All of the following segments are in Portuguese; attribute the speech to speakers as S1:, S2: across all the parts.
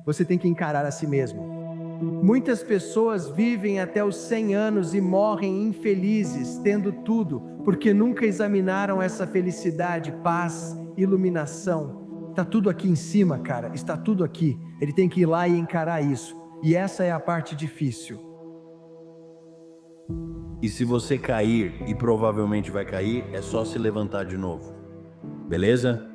S1: Você tem que encarar a si mesmo. Muitas pessoas vivem até os 100 anos e morrem infelizes, tendo tudo, porque nunca examinaram essa felicidade, paz, iluminação. Está tudo aqui em cima, cara, está tudo aqui. Ele tem que ir lá e encarar isso. E essa é a parte difícil.
S2: E se você cair, e provavelmente vai cair, é só se levantar de novo. Beleza?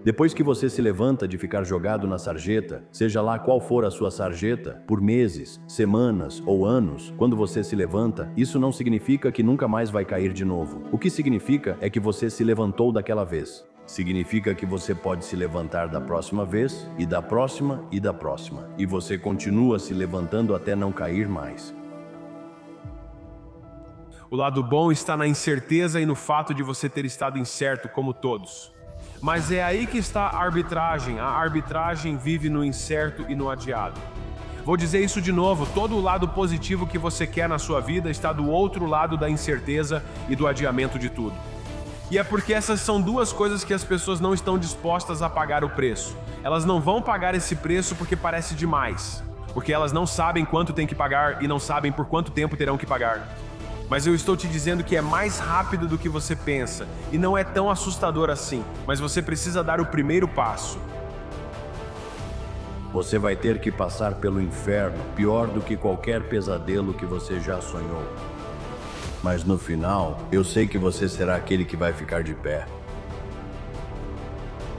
S2: Depois que você se levanta de ficar jogado na sarjeta, seja lá qual for a sua sarjeta, por meses, semanas ou anos, quando você se levanta, isso não significa que nunca mais vai cair de novo. O que significa é que você se levantou daquela vez. Significa que você pode se levantar da próxima vez, e da próxima, e da próxima. E você continua se levantando até não cair mais.
S3: O lado bom está na incerteza e no fato de você ter estado incerto como todos. Mas é aí que está a arbitragem. A arbitragem vive no incerto e no adiado. Vou dizer isso de novo, todo o lado positivo que você quer na sua vida está do outro lado da incerteza e do adiamento de tudo. E é porque essas são duas coisas que as pessoas não estão dispostas a pagar o preço. Elas não vão pagar esse preço porque parece demais. Porque elas não sabem quanto tem que pagar e não sabem por quanto tempo terão que pagar. Mas eu estou te dizendo que é mais rápido do que você pensa e não é tão assustador assim, mas você precisa dar o primeiro passo.
S2: Você vai ter que passar pelo inferno, pior do que qualquer pesadelo que você já sonhou. Mas no final, eu sei que você será aquele que vai ficar de pé.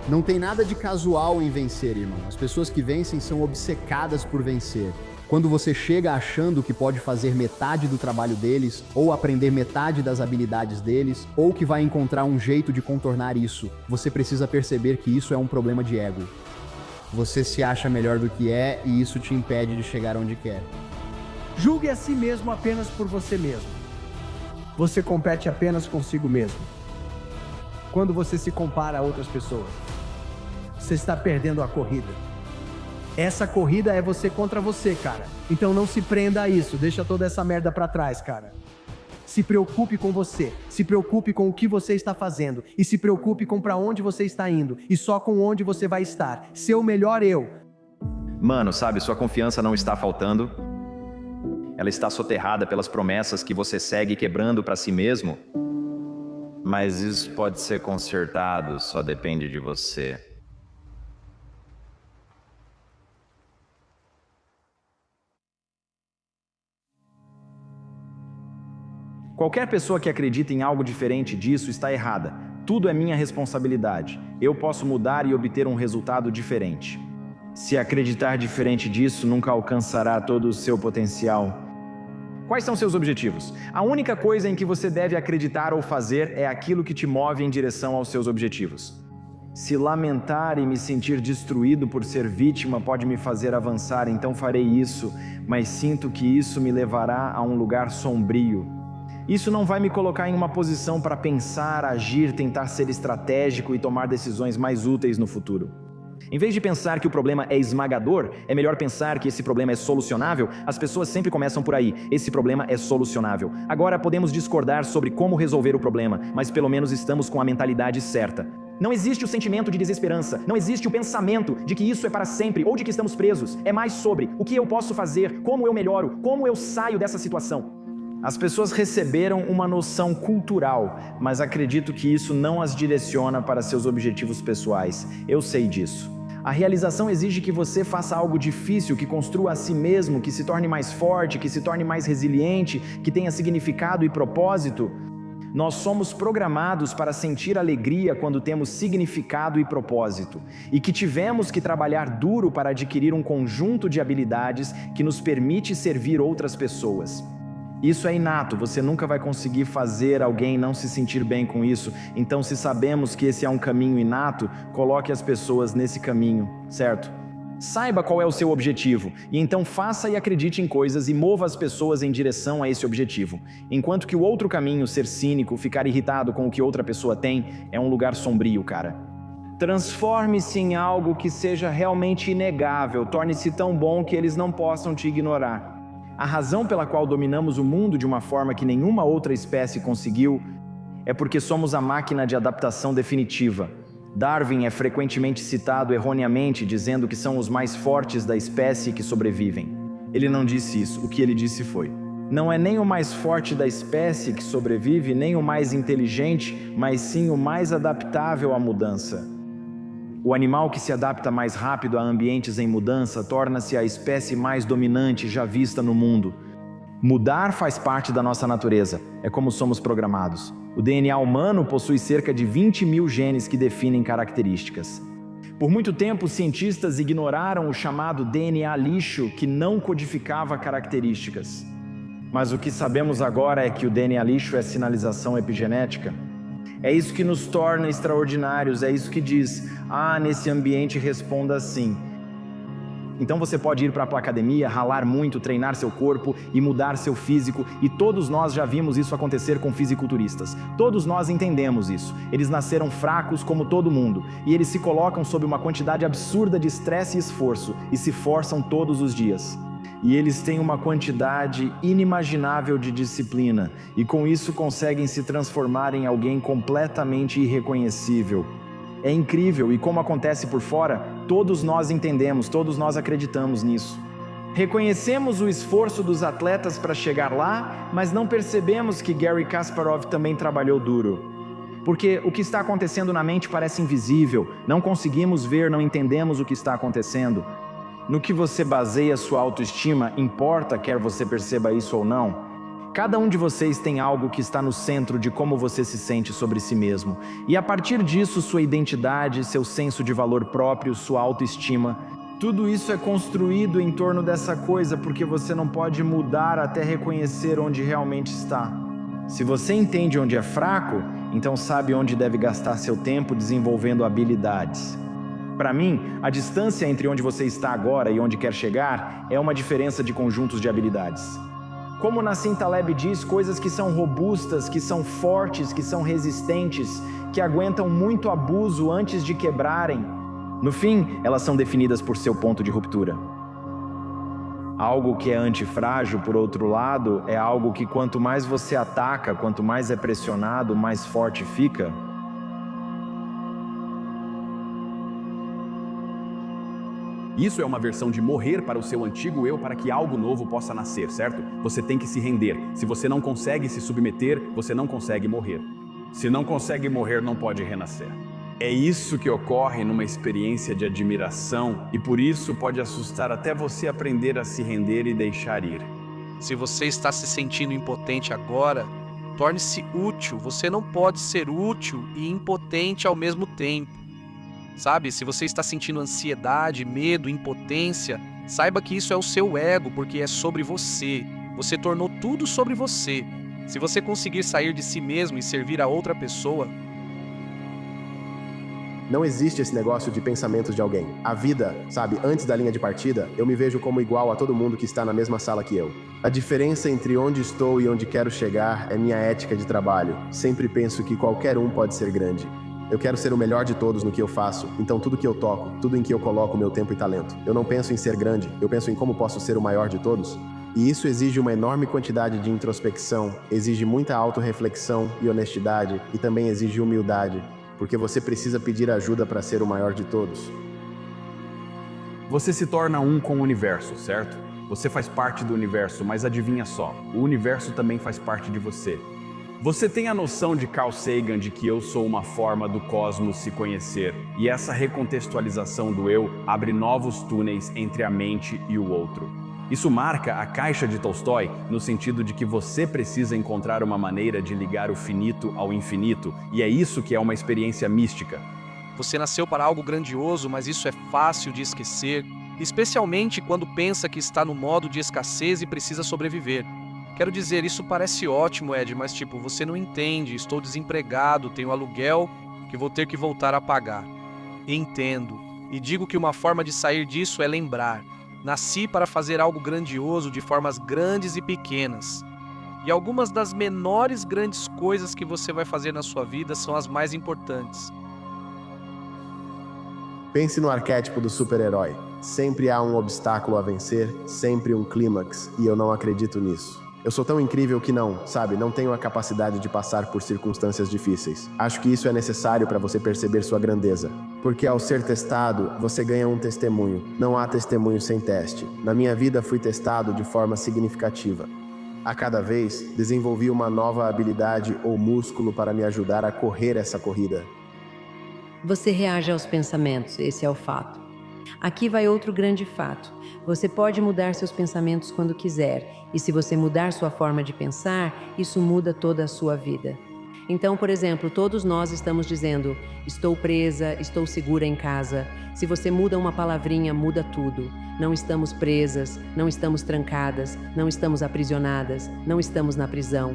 S4: Não tem nada de casual em vencer, irmão. As pessoas que vencem são obcecadas por vencer. Quando você chega achando que pode fazer metade do trabalho deles, ou aprender metade das habilidades deles, ou que vai encontrar um jeito de contornar isso, você precisa perceber que isso é um problema de ego. Você se acha melhor do que é e isso te impede de chegar onde quer.
S1: Julgue a si mesmo apenas por você mesmo. Você compete apenas consigo mesmo. Quando você se compara a outras pessoas, você está perdendo a corrida. Essa corrida é você contra você, cara. Então não se prenda a isso, deixa toda essa merda pra trás, cara. Se preocupe com você, se preocupe com o que você está fazendo e se preocupe com pra onde você está indo e só com onde você vai estar. Seu melhor eu.
S5: Mano, sabe, sua confiança não está faltando. Ela está soterrada pelas promessas que você segue quebrando pra si mesmo. Mas isso pode ser consertado, só depende de você. Qualquer pessoa que acredita em algo diferente disso está errada. Tudo é minha responsabilidade. Eu posso mudar e obter um resultado diferente. Se acreditar diferente disso, nunca alcançará todo o seu potencial. Quais são seus objetivos? A única coisa em que você deve acreditar ou fazer é aquilo que te move em direção aos seus objetivos. Se lamentar e me sentir destruído por ser vítima pode me fazer avançar, então farei isso, mas sinto que isso me levará a um lugar sombrio. Isso não vai me colocar em uma posição para pensar, agir, tentar ser estratégico e tomar decisões mais úteis no futuro. Em vez de pensar que o problema é esmagador, é melhor pensar que esse problema é solucionável. As pessoas sempre começam por aí. Esse problema é solucionável. Agora podemos discordar sobre como resolver o problema, mas pelo menos estamos com a mentalidade certa. Não existe o sentimento de desesperança, não existe o pensamento de que isso é para sempre ou de que estamos presos. É mais sobre o que eu posso fazer, como eu melhoro, como eu saio dessa situação. As pessoas receberam uma noção cultural, mas acredito que isso não as direciona para seus objetivos pessoais. Eu sei disso. A realização exige que você faça algo difícil, que construa a si mesmo, que se torne mais forte, que se torne mais resiliente, que tenha significado e propósito. Nós somos programados para sentir alegria quando temos significado e propósito, e que tivemos que trabalhar duro para adquirir um conjunto de habilidades que nos permite servir outras pessoas. Isso é inato, você nunca vai conseguir fazer alguém não se sentir bem com isso. Então, se sabemos que esse é um caminho inato, coloque as pessoas nesse caminho, certo? Saiba qual é o seu objetivo, e então faça e acredite em coisas e mova as pessoas em direção a esse objetivo. Enquanto que o outro caminho, ser cínico, ficar irritado com o que outra pessoa tem, é um lugar sombrio, cara. Transforme-se em algo que seja realmente inegável, torne-se tão bom que eles não possam te ignorar. A razão pela qual dominamos o mundo de uma forma que nenhuma outra espécie conseguiu é porque somos a máquina de adaptação definitiva. Darwin é frequentemente citado erroneamente dizendo que são os mais fortes da espécie que sobrevivem. Ele não disse isso, o que ele disse foi: não é nem o mais forte da espécie que sobrevive, nem o mais inteligente, mas sim o mais adaptável à mudança. O animal que se adapta mais rápido a ambientes em mudança torna-se a espécie mais dominante já vista no mundo. Mudar faz parte da nossa natureza, é como somos programados. O DNA humano possui cerca de 20 mil genes que definem características. Por muito tempo, os cientistas ignoraram o chamado DNA lixo, que não codificava características. Mas o que sabemos agora é que o DNA lixo é sinalização epigenética. É isso que nos torna extraordinários, é isso que diz: nesse ambiente responda assim. Então você pode ir para a academia, ralar muito, treinar seu corpo e mudar seu físico, e todos nós já vimos isso acontecer com fisiculturistas. Todos nós entendemos isso. Eles nasceram fracos como todo mundo, e eles se colocam sob uma quantidade absurda de estresse e esforço, e se forçam todos os dias. E eles têm uma quantidade inimaginável de disciplina, e com isso conseguem se transformar em alguém completamente irreconhecível. É incrível, e como acontece por fora, todos nós entendemos, todos nós acreditamos nisso. Reconhecemos o esforço dos atletas para chegar lá, mas não percebemos que Garry Kasparov também trabalhou duro. Porque o que está acontecendo na mente parece invisível, não conseguimos ver, não entendemos o que está acontecendo. No que você baseia sua autoestima importa, quer você perceba isso ou não. Cada um de vocês tem algo que está no centro de como você se sente sobre si mesmo. E a partir disso, sua identidade, seu senso de valor próprio, sua autoestima, tudo isso é construído em torno dessa coisa, porque você não pode mudar até reconhecer onde realmente está. Se você entende onde é fraco, então sabe onde deve gastar seu tempo desenvolvendo habilidades. Para mim, a distância entre onde você está agora e onde quer chegar é uma diferença de conjuntos de habilidades. Como Nassim Taleb diz, coisas que são robustas, que são fortes, que são resistentes, que aguentam muito abuso antes de quebrarem. No fim, elas são definidas por seu ponto de ruptura. Algo que é antifrágil, por outro lado, é algo que quanto mais você ataca, quanto mais é pressionado, mais forte fica.
S6: Isso é uma versão de morrer para o seu antigo eu para que algo novo possa nascer, certo? Você tem que se render. Se você não consegue se submeter, você não consegue morrer. Se não consegue morrer, não pode renascer. É isso que ocorre numa experiência de admiração e por isso pode assustar até você aprender a se render e deixar ir.
S7: Se você está se sentindo impotente agora, torne-se útil. Você não pode ser útil e impotente ao mesmo tempo. Sabe, se você está sentindo ansiedade, medo, impotência, saiba que isso é o seu ego, porque é sobre você. Você tornou tudo sobre você. Se você conseguir sair de si mesmo e servir a outra pessoa...
S8: Não existe esse negócio de pensamentos de alguém. A vida, sabe, antes da linha de partida, eu me vejo como igual a todo mundo que está na mesma sala que eu. A diferença entre onde estou e onde quero chegar é minha ética de trabalho. Sempre penso que qualquer um pode ser grande. Eu quero ser o melhor de todos no que eu faço, então tudo que eu toco, tudo em que eu coloco meu tempo e talento. Eu não penso em ser grande, eu penso em como posso ser o maior de todos. E isso exige uma enorme quantidade de introspecção, exige muita autorreflexão e honestidade, e também exige humildade, porque você precisa pedir ajuda para ser o maior de todos.
S6: Você se torna um com o universo, certo? Você faz parte do universo, mas adivinha só, o universo também faz parte de você. Você tem a noção de Carl Sagan de que eu sou uma forma do cosmos se conhecer, e essa recontextualização do eu abre novos túneis entre a mente e o outro. Isso marca a caixa de Tolstói no sentido de que você precisa encontrar uma maneira de ligar o finito ao infinito, e é isso que é uma experiência mística.
S7: Você nasceu para algo grandioso, mas isso é fácil de esquecer, especialmente quando pensa que está no modo de escassez e precisa sobreviver. Quero dizer, isso parece ótimo, Ed, mas você não entende, estou desempregado, tenho aluguel que vou ter que voltar a pagar. Entendo, e digo que uma forma de sair disso é lembrar. Nasci para fazer algo grandioso de formas grandes e pequenas. E algumas das menores grandes coisas que você vai fazer na sua vida são as mais importantes.
S8: Pense no arquétipo do super-herói. Sempre há um obstáculo a vencer, sempre um clímax, e eu não acredito nisso. Eu sou tão incrível que não tenho a capacidade de passar por circunstâncias difíceis. Acho que isso é necessário para você perceber sua grandeza. Porque ao ser testado, você ganha um testemunho. Não há testemunho sem teste. Na minha vida fui testado de forma significativa. A cada vez, desenvolvi uma nova habilidade ou músculo para me ajudar a correr essa corrida.
S9: Você reage aos pensamentos, esse é o fato. Aqui vai outro grande fato. Você pode mudar seus pensamentos quando quiser, e se você mudar sua forma de pensar, isso muda toda a sua vida. Então, por exemplo, todos nós estamos dizendo, estou presa, estou segura em casa. Se você muda uma palavrinha, muda tudo. Não estamos presas, não estamos trancadas, não estamos aprisionadas, não estamos na prisão.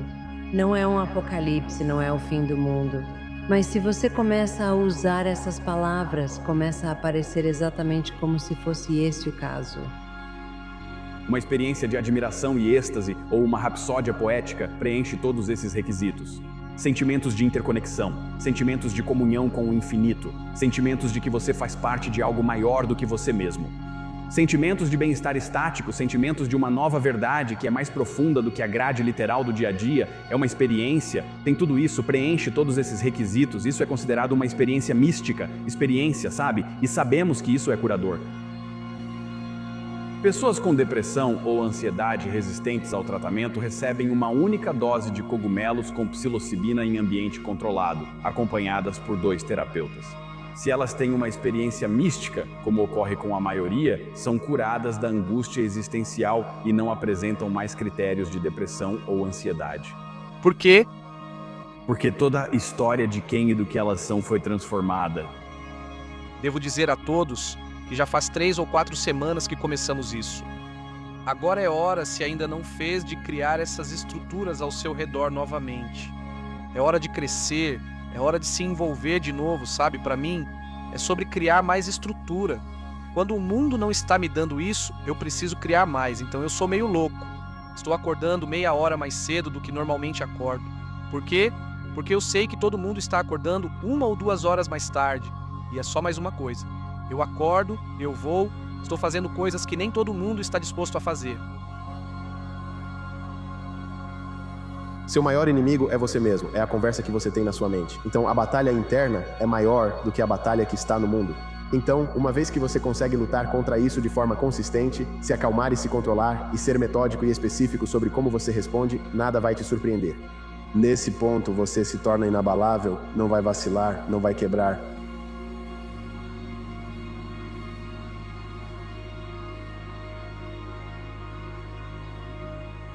S9: Não é um apocalipse, não é o fim do mundo. Mas se você começa a usar essas palavras, começa a aparecer exatamente como se fosse esse o caso.
S6: Uma experiência de admiração e êxtase ou uma rapsódia poética preenche todos esses requisitos. Sentimentos de interconexão, sentimentos de comunhão com o infinito, sentimentos de que você faz parte de algo maior do que você mesmo. Sentimentos de bem-estar estático, sentimentos de uma nova verdade que é mais profunda do que a grade literal do dia a dia, é uma experiência, tem tudo isso, preenche todos esses requisitos, isso é considerado uma experiência mística, experiência, sabe? E sabemos que isso é curador. Pessoas com depressão ou ansiedade resistentes ao tratamento recebem uma única dose de cogumelos com psilocibina em ambiente controlado, acompanhadas por 2 terapeutas. Se elas têm uma experiência mística, como ocorre com a maioria, são curadas da angústia existencial e não apresentam mais critérios de depressão ou ansiedade.
S7: Por quê?
S6: Porque toda a história de quem e do que elas são foi transformada.
S7: Devo dizer a todos que já faz 3 ou 4 semanas que começamos isso. Agora é hora, se ainda não fez, de criar essas estruturas ao seu redor novamente. É hora de crescer. É hora de se envolver de novo, sabe? Para mim, é sobre criar mais estrutura. Quando o mundo não está me dando isso, eu preciso criar mais, então eu sou meio louco. Estou acordando meia hora mais cedo do que normalmente acordo. Por quê? Porque eu sei que todo mundo está acordando 1 ou 2 horas mais tarde. E é só mais uma coisa. Eu acordo, eu vou, estou fazendo coisas que nem todo mundo está disposto a fazer.
S8: Seu maior inimigo é você mesmo, é a conversa que você tem na sua mente. Então, a batalha interna é maior do que a batalha que está no mundo. Então, uma vez que você consegue lutar contra isso de forma consistente, se acalmar e se controlar, e ser metódico e específico sobre como você responde, nada vai te surpreender. Nesse ponto, você se torna inabalável, não vai vacilar, não vai quebrar.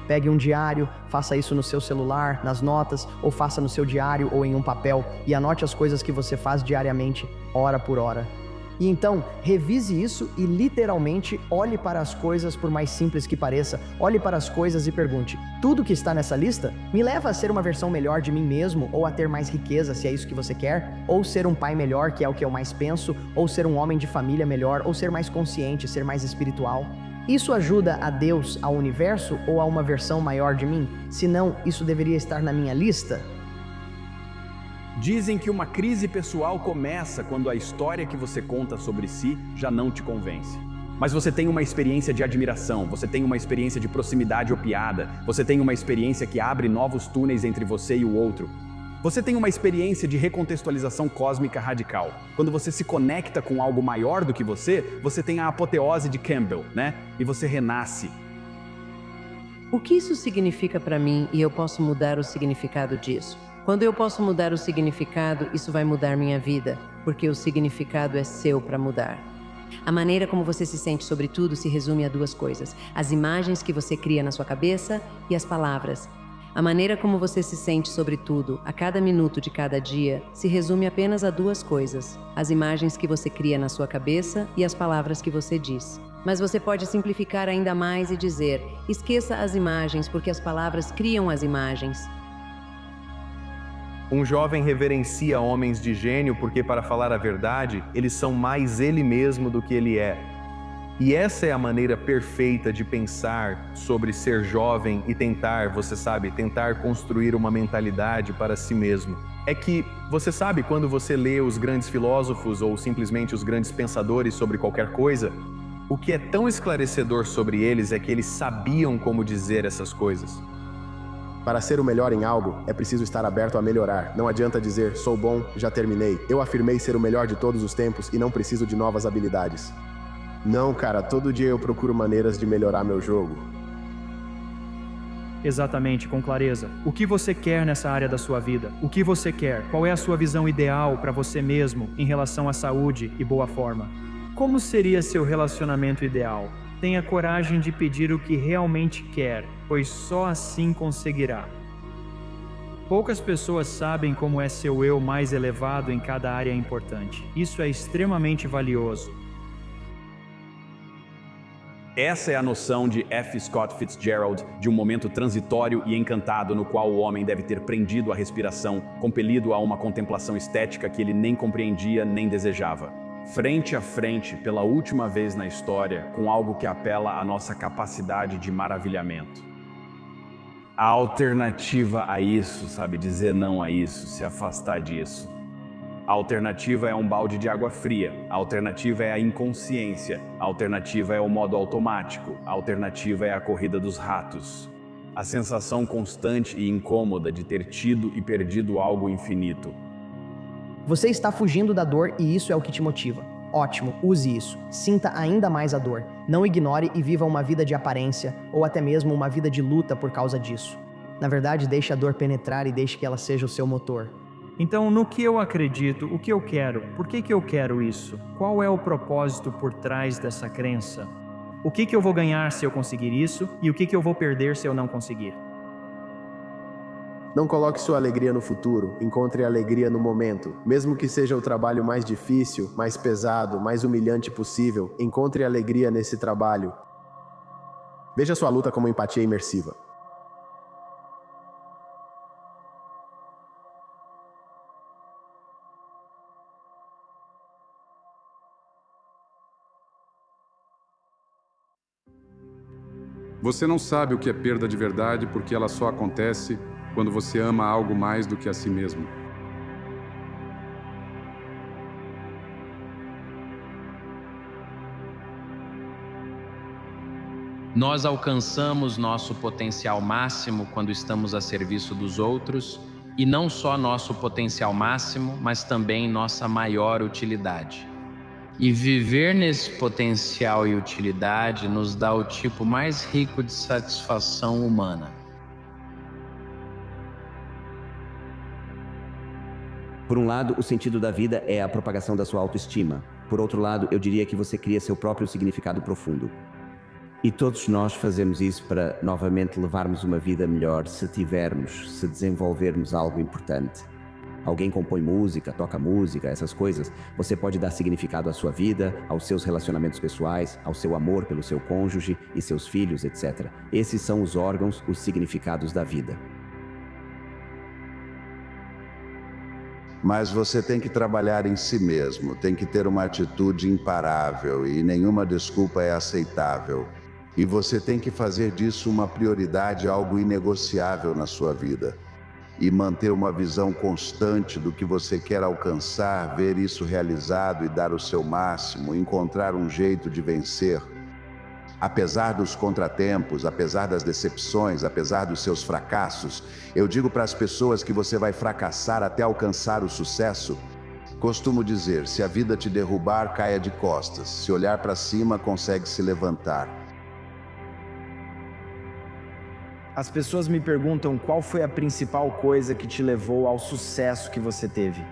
S10: Pegue um diário, faça isso no seu celular, nas notas, ou faça no seu diário ou em um papel e anote as coisas que você faz diariamente, hora por hora. E então, revise isso e literalmente olhe para as coisas, por mais simples que pareça, olhe para as coisas e pergunte: tudo que está nessa lista me leva a ser uma versão melhor de mim mesmo, ou a ter mais riqueza, se é isso que você quer, ou ser um pai melhor, que é o que eu mais penso, ou ser um homem de família melhor, ou ser mais consciente, ser mais espiritual. Isso ajuda a Deus, ao universo ou a uma versão maior de mim? Se não, isso deveria estar na minha lista?
S6: Dizem que uma crise pessoal começa quando a história que você conta sobre si já não te convence. Mas você tem uma experiência de admiração, você tem uma experiência de proximidade opiada, você tem uma experiência que abre novos túneis entre você e o outro. Você tem uma experiência de recontextualização cósmica radical. Quando você se conecta com algo maior do que você tem a apoteose de Campbell, né? E você renasce.
S9: O que isso significa para mim e eu posso mudar o significado disso? Quando eu posso mudar o significado, isso vai mudar minha vida, porque o significado é seu para mudar. A maneira como você se sente sobre tudo se resume a 2 coisas: as imagens que você cria na sua cabeça e as palavras. A maneira como você se sente sobre tudo, a cada minuto de cada dia, se resume apenas a 2 coisas: as imagens que você cria na sua cabeça e as palavras que você diz. Mas você pode simplificar ainda mais e dizer: esqueça as imagens, porque as palavras criam as imagens.
S11: Um jovem reverencia homens de gênio porque, para falar a verdade, eles são mais ele mesmo do que ele é. E essa é a maneira perfeita de pensar sobre ser jovem e tentar construir uma mentalidade para si mesmo. É que, você sabe, quando você lê os grandes filósofos ou simplesmente os grandes pensadores sobre qualquer coisa, o que é tão esclarecedor sobre eles é que eles sabiam como dizer essas coisas.
S8: Para ser o melhor em algo, é preciso estar aberto a melhorar. Não adianta dizer, sou bom, já terminei. Eu afirmei ser o melhor de todos os tempos e não preciso de novas habilidades. Não, cara, todo dia eu procuro maneiras de melhorar meu jogo.
S12: Exatamente, com clareza. O que você quer nessa área da sua vida? O que você quer? Qual é a sua visão ideal para você mesmo em relação à saúde e boa forma? Como seria seu relacionamento ideal? Tenha coragem de pedir o que realmente quer, pois só assim conseguirá. Poucas pessoas sabem como é seu eu mais elevado em cada área importante. Isso é extremamente valioso.
S6: Essa é a noção de F. Scott Fitzgerald de um momento transitório e encantado no qual o homem deve ter prendido a respiração, compelido a uma contemplação estética que ele nem compreendia nem desejava. Frente a frente, pela última vez na história, com algo que apela à nossa capacidade de maravilhamento. A alternativa a isso, sabe, dizer não a isso, se afastar disso. A alternativa é um balde de água fria, a alternativa é a inconsciência, a alternativa é o modo automático, a alternativa é a corrida dos ratos. A sensação constante e incômoda de ter tido e perdido algo infinito.
S10: Você está fugindo da dor e isso é o que te motiva. Ótimo, use isso. Sinta ainda mais a dor. Não ignore e viva uma vida de aparência ou até mesmo uma vida de luta por causa disso. Na verdade, deixe a dor penetrar e deixe que ela seja o seu motor.
S12: Então, no que eu acredito, o que eu quero, por que eu quero isso? Qual é o propósito por trás dessa crença? O que eu vou ganhar se eu conseguir isso e o que eu vou perder se eu não conseguir?
S8: Não coloque sua alegria no futuro, encontre a alegria no momento. Mesmo que seja o trabalho mais difícil, mais pesado, mais humilhante possível, encontre alegria nesse trabalho. Veja sua luta como empatia imersiva.
S13: Você não sabe o que é perda de verdade porque ela só acontece quando você ama algo mais do que a si mesmo.
S14: Nós alcançamos nosso potencial máximo quando estamos a serviço dos outros, e não só nosso potencial máximo, mas também nossa maior utilidade. E viver nesse potencial e utilidade nos dá o tipo mais rico de satisfação humana.
S15: Por um lado, o sentido da vida é a propagação da sua autoestima. Por outro lado, eu diria que você cria seu próprio significado profundo. E todos nós fazemos isso para, novamente, levarmos uma vida melhor se desenvolvermos algo importante. Alguém compõe música, toca música, essas coisas. Você pode dar significado à sua vida, aos seus relacionamentos pessoais, ao seu amor pelo seu cônjuge e seus filhos, etc. Esses são os órgãos, os significados da vida.
S16: Mas você tem que trabalhar em si mesmo, tem que ter uma atitude imparável e nenhuma desculpa é aceitável. E você tem que fazer disso uma prioridade, algo inegociável na sua vida. E manter uma visão constante do que você quer alcançar, ver isso realizado e dar o seu máximo, encontrar um jeito de vencer. Apesar dos contratempos, apesar das decepções, apesar dos seus fracassos, eu digo para as pessoas que você vai fracassar até alcançar o sucesso. Costumo dizer, se a vida te derrubar, caia de costas. Se olhar para cima, consegue se levantar.
S5: As pessoas me perguntam qual foi a principal coisa que te levou ao sucesso que você teve.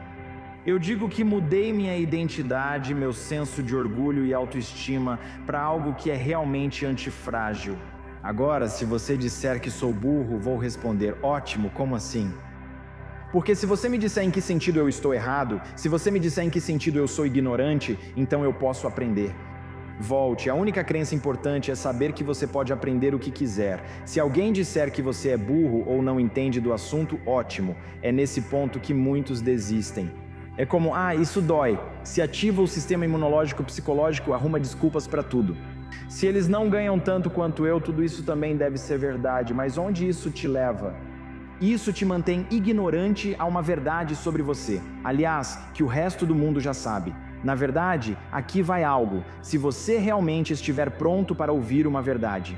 S5: Eu digo que mudei minha identidade, meu senso de orgulho e autoestima para algo que é realmente antifrágil. Agora, se você disser que sou burro, vou responder, ótimo, como assim? Porque se você me disser em que sentido eu estou errado, se você me disser em que sentido eu sou ignorante, então eu posso aprender. Volte, a única crença importante é saber que você pode aprender o que quiser. Se alguém disser que você é burro ou não entende do assunto, ótimo. É nesse ponto que muitos desistem. É como, isso dói. Se ativa o sistema imunológico psicológico, arruma desculpas para tudo. Se eles não ganham tanto quanto eu, tudo isso também deve ser verdade. Mas onde isso te leva? Isso te mantém ignorante a uma verdade sobre você. Aliás, que o resto do mundo já sabe. Na verdade, aqui vai algo, se você realmente estiver pronto para ouvir uma verdade.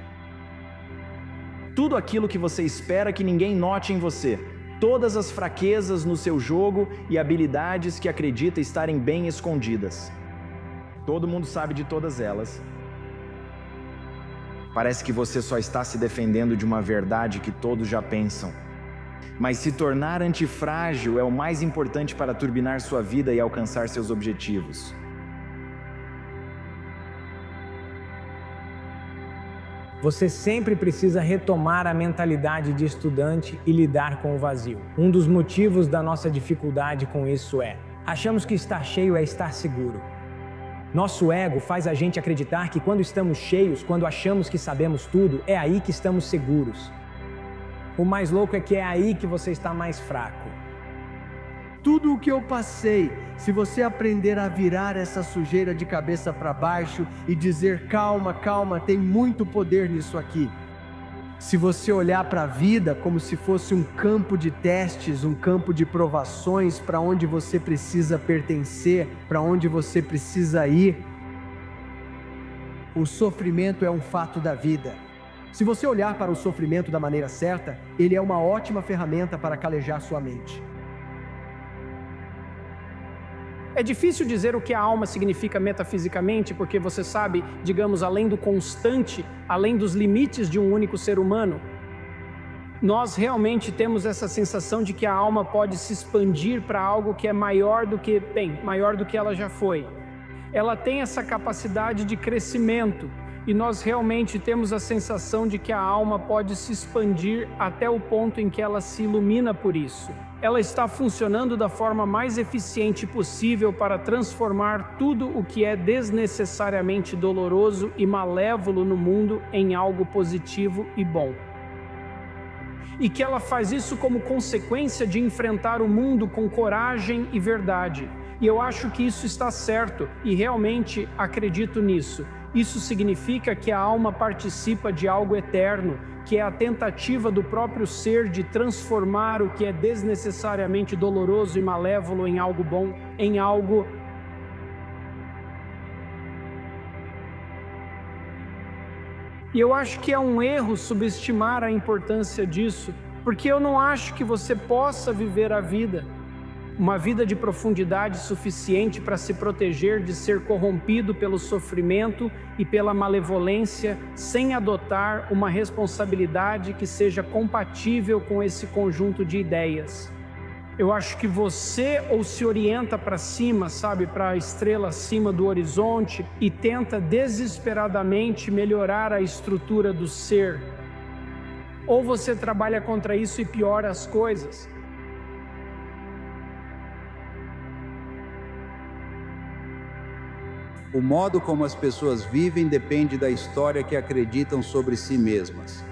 S5: tudo aquilo que você espera que ninguém note em você, todas as fraquezas no seu jogo e habilidades que acredita estarem bem escondidas. Todo mundo sabe de todas elas. Parece que você só está se defendendo de uma verdade que todos já pensam. Mas se tornar antifrágil é o mais importante para turbinar sua vida e alcançar seus objetivos.
S17: Você sempre precisa retomar a mentalidade de estudante e lidar com o vazio. Um dos motivos da nossa dificuldade com isso é: achamos que estar cheio é estar seguro. Nosso ego faz a gente acreditar que quando estamos cheios, quando achamos que sabemos tudo, é aí que estamos seguros. O mais louco é que é aí que você está mais fraco.
S1: Tudo o que eu passei, se você aprender a virar essa sujeira de cabeça para baixo e dizer calma, calma, tem muito poder nisso aqui. Se você olhar para a vida como se fosse um campo de testes, um campo de provações para onde você precisa pertencer, para onde você precisa ir, o sofrimento é um fato da vida. Se você olhar para o sofrimento da maneira certa, ele é uma ótima ferramenta para calejar sua mente.
S17: É difícil dizer o que a alma significa metafisicamente, porque você sabe, digamos, além do constante, além dos limites de um único ser humano. Nós realmente temos essa sensação de que a alma pode se expandir para algo que é maior do que, maior do que ela já foi. Ela tem essa capacidade de crescimento, e nós realmente temos a sensação de que a alma pode se expandir até o ponto em que ela se ilumina por isso. Ela está funcionando da forma mais eficiente possível para transformar tudo o que é desnecessariamente doloroso e malévolo no mundo em algo positivo e bom. E que ela faz isso como consequência de enfrentar o mundo com coragem e verdade. E eu acho que isso está certo e realmente acredito nisso. Isso significa que a alma participa de algo eterno, que é a tentativa do próprio ser de transformar o que é desnecessariamente doloroso e malévolo em algo bom, em algo... E eu acho que é um erro subestimar a importância disso, porque eu não acho que você possa viver a vida, uma vida de profundidade suficiente para se proteger de ser corrompido pelo sofrimento e pela malevolência, sem adotar uma responsabilidade que seja compatível com esse conjunto de ideias. Eu acho que você ou se orienta para cima, sabe, para a estrela acima do horizonte e tenta desesperadamente melhorar a estrutura do ser, ou você trabalha contra isso e piora as coisas.
S18: O modo como as pessoas vivem depende da história que acreditam sobre si mesmas.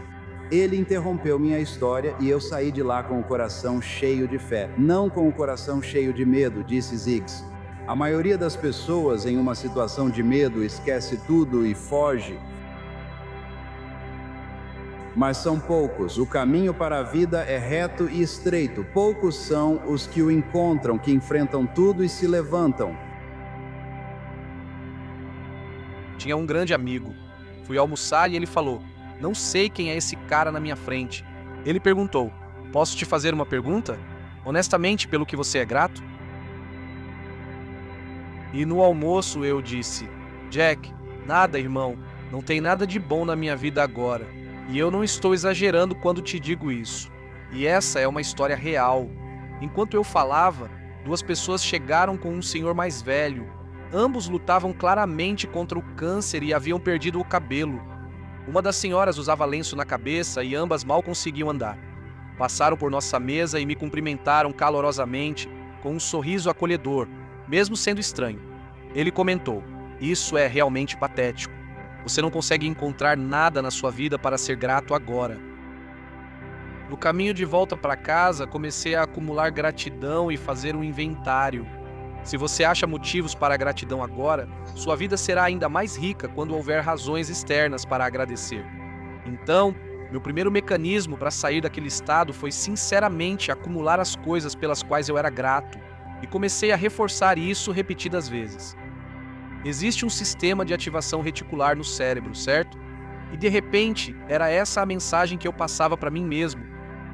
S18: Ele interrompeu minha história e eu saí de lá com o coração cheio de fé, não com o coração cheio de medo, disse Ziggs. A maioria das pessoas em uma situação de medo esquece tudo e foge. Mas são poucos. O caminho para a vida é reto e estreito. Poucos são os que o encontram, que enfrentam tudo e se levantam.
S7: Tinha um grande amigo. Fui almoçar e ele falou: "Não sei quem é esse cara na minha frente." Ele perguntou: "Posso te fazer uma pergunta? Honestamente, pelo que você é grato?" E no almoço eu disse: "Jack, nada, irmão. Não tem nada de bom na minha vida agora. E eu não estou exagerando quando te digo isso. E essa é uma história real." Enquanto eu falava, duas pessoas chegaram com um senhor mais velho. Ambos lutavam claramente contra o câncer e haviam perdido o cabelo. Uma das senhoras usava lenço na cabeça e ambas mal conseguiam andar. Passaram por nossa mesa e me cumprimentaram calorosamente, com um sorriso acolhedor, mesmo sendo estranho. Ele comentou: "Isso é realmente patético. Você não consegue encontrar nada na sua vida para ser grato agora." No caminho de volta para casa, comecei a acumular gratidão e fazer um inventário. Se você acha motivos para a gratidão agora, sua vida será ainda mais rica quando houver razões externas para agradecer. Então, meu primeiro mecanismo para sair daquele estado foi sinceramente acumular as coisas pelas quais eu era grato, e comecei a reforçar isso repetidas vezes. Existe um sistema de ativação reticular no cérebro, certo? E de repente, era essa a mensagem que eu passava para mim mesmo.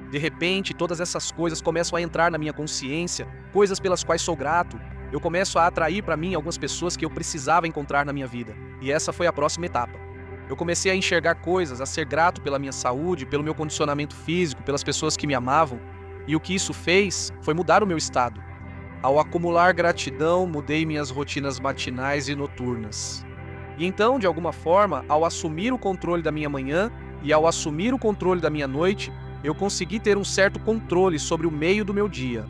S7: De repente, todas essas coisas começam a entrar na minha consciência, coisas pelas quais sou grato. Eu começo a atrair para mim algumas pessoas que eu precisava encontrar na minha vida. E essa foi a próxima etapa. Eu comecei a enxergar coisas, a ser grato pela minha saúde, pelo meu condicionamento físico, pelas pessoas que me amavam. E o que isso fez foi mudar o meu estado. Ao acumular gratidão, mudei minhas rotinas matinais e noturnas. E então, de alguma forma, ao assumir o controle da minha manhã e ao assumir o controle da minha noite, eu consegui ter um certo controle sobre o meio do meu dia.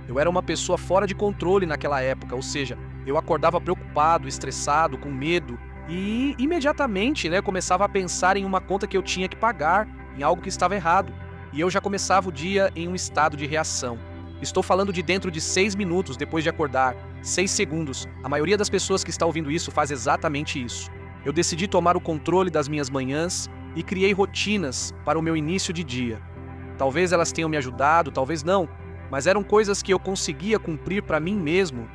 S7: Eu era uma pessoa fora de controle naquela época, ou seja, eu acordava preocupado, estressado, com medo e imediatamente, começava a pensar em uma conta que eu tinha que pagar, em algo que estava errado. E eu já começava o dia em um estado de reação. Estou falando de dentro de 6 minutos depois de acordar, 6 segundos. A maioria das pessoas que está ouvindo isso faz exatamente isso. Eu decidi tomar o controle das minhas manhãs e criei rotinas para o meu início de dia. Talvez elas tenham me ajudado, talvez não, mas eram coisas que eu conseguia cumprir para mim mesmo.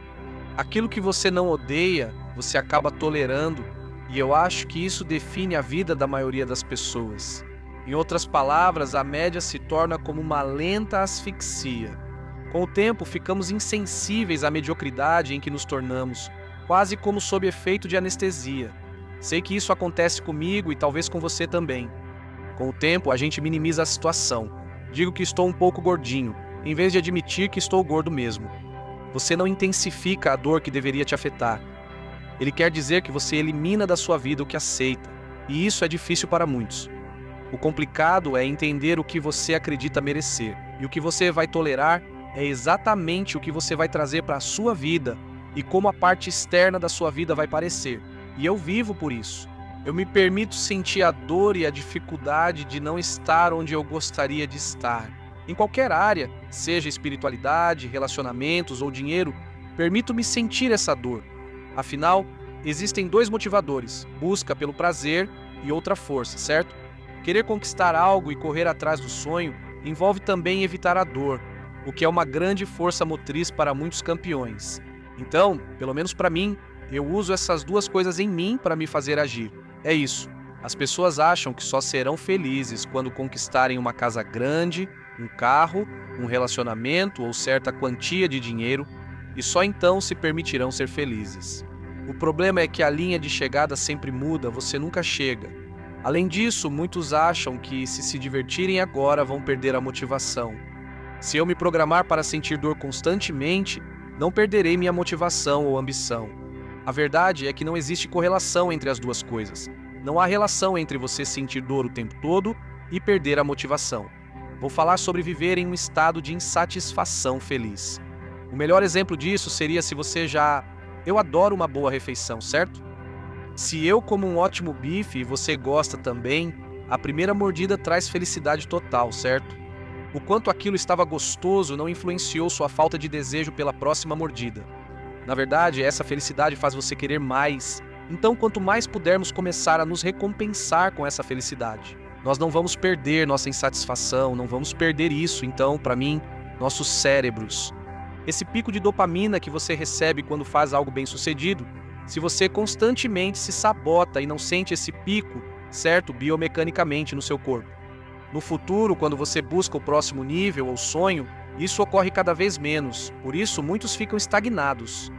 S7: Aquilo que você não odeia, você acaba tolerando, e eu acho que isso define a vida da maioria das pessoas. Em outras palavras, a média se torna como uma lenta asfixia. Com o tempo, ficamos insensíveis à mediocridade em que nos tornamos, quase como sob efeito de anestesia. Sei que isso acontece comigo e talvez com você também. Com o tempo, a gente minimiza a situação. Digo que estou um pouco gordinho, em vez de admitir que estou gordo mesmo. Você não intensifica a dor que deveria te afetar. Ele quer dizer que você elimina da sua vida o que aceita, e isso é difícil para muitos. O complicado é entender o que você acredita merecer, e o que você vai tolerar é exatamente o que você vai trazer para a sua vida e como a parte externa da sua vida vai parecer. E eu vivo por isso. Eu me permito sentir a dor e a dificuldade de não estar onde eu gostaria de estar. Em qualquer área, seja espiritualidade, relacionamentos ou dinheiro, permito-me sentir essa dor. Afinal, existem 2 motivadores, busca pelo prazer e outra força, certo? Querer conquistar algo e correr atrás do sonho envolve também evitar a dor, o que é uma grande força motriz para muitos campeões. Então, pelo menos para mim, eu uso essas 2 coisas em mim para me fazer agir. É isso. As pessoas acham que só serão felizes quando conquistarem uma casa grande, um carro, um relacionamento ou certa quantia de dinheiro, e só então se permitirão ser felizes. O problema é que a linha de chegada sempre muda, você nunca chega. Além disso, muitos acham que se divertirem agora vão perder a motivação. Se eu me programar para sentir dor constantemente, não perderei minha motivação ou ambição. A verdade é que não existe correlação entre as 2 coisas. Não há relação entre você sentir dor o tempo todo e perder a motivação. Vou falar sobre viver em um estado de insatisfação feliz. O melhor exemplo disso seria se você já... Eu adoro uma boa refeição, certo? Se eu como um ótimo bife e você gosta também, a primeira mordida traz felicidade total, certo? O quanto aquilo estava gostoso não influenciou sua falta de desejo pela próxima mordida. Na verdade, essa felicidade faz você querer mais. Então, quanto mais pudermos começar a nos recompensar com essa felicidade, nós não vamos perder nossa insatisfação, não vamos perder isso, então, para mim, nossos cérebros. Esse pico de dopamina que você recebe quando faz algo bem-sucedido, se você constantemente se sabota e não sente esse pico, certo, biomecanicamente no seu corpo. No futuro, quando você busca o próximo nível ou sonho, isso ocorre cada vez menos, por isso muitos ficam estagnados.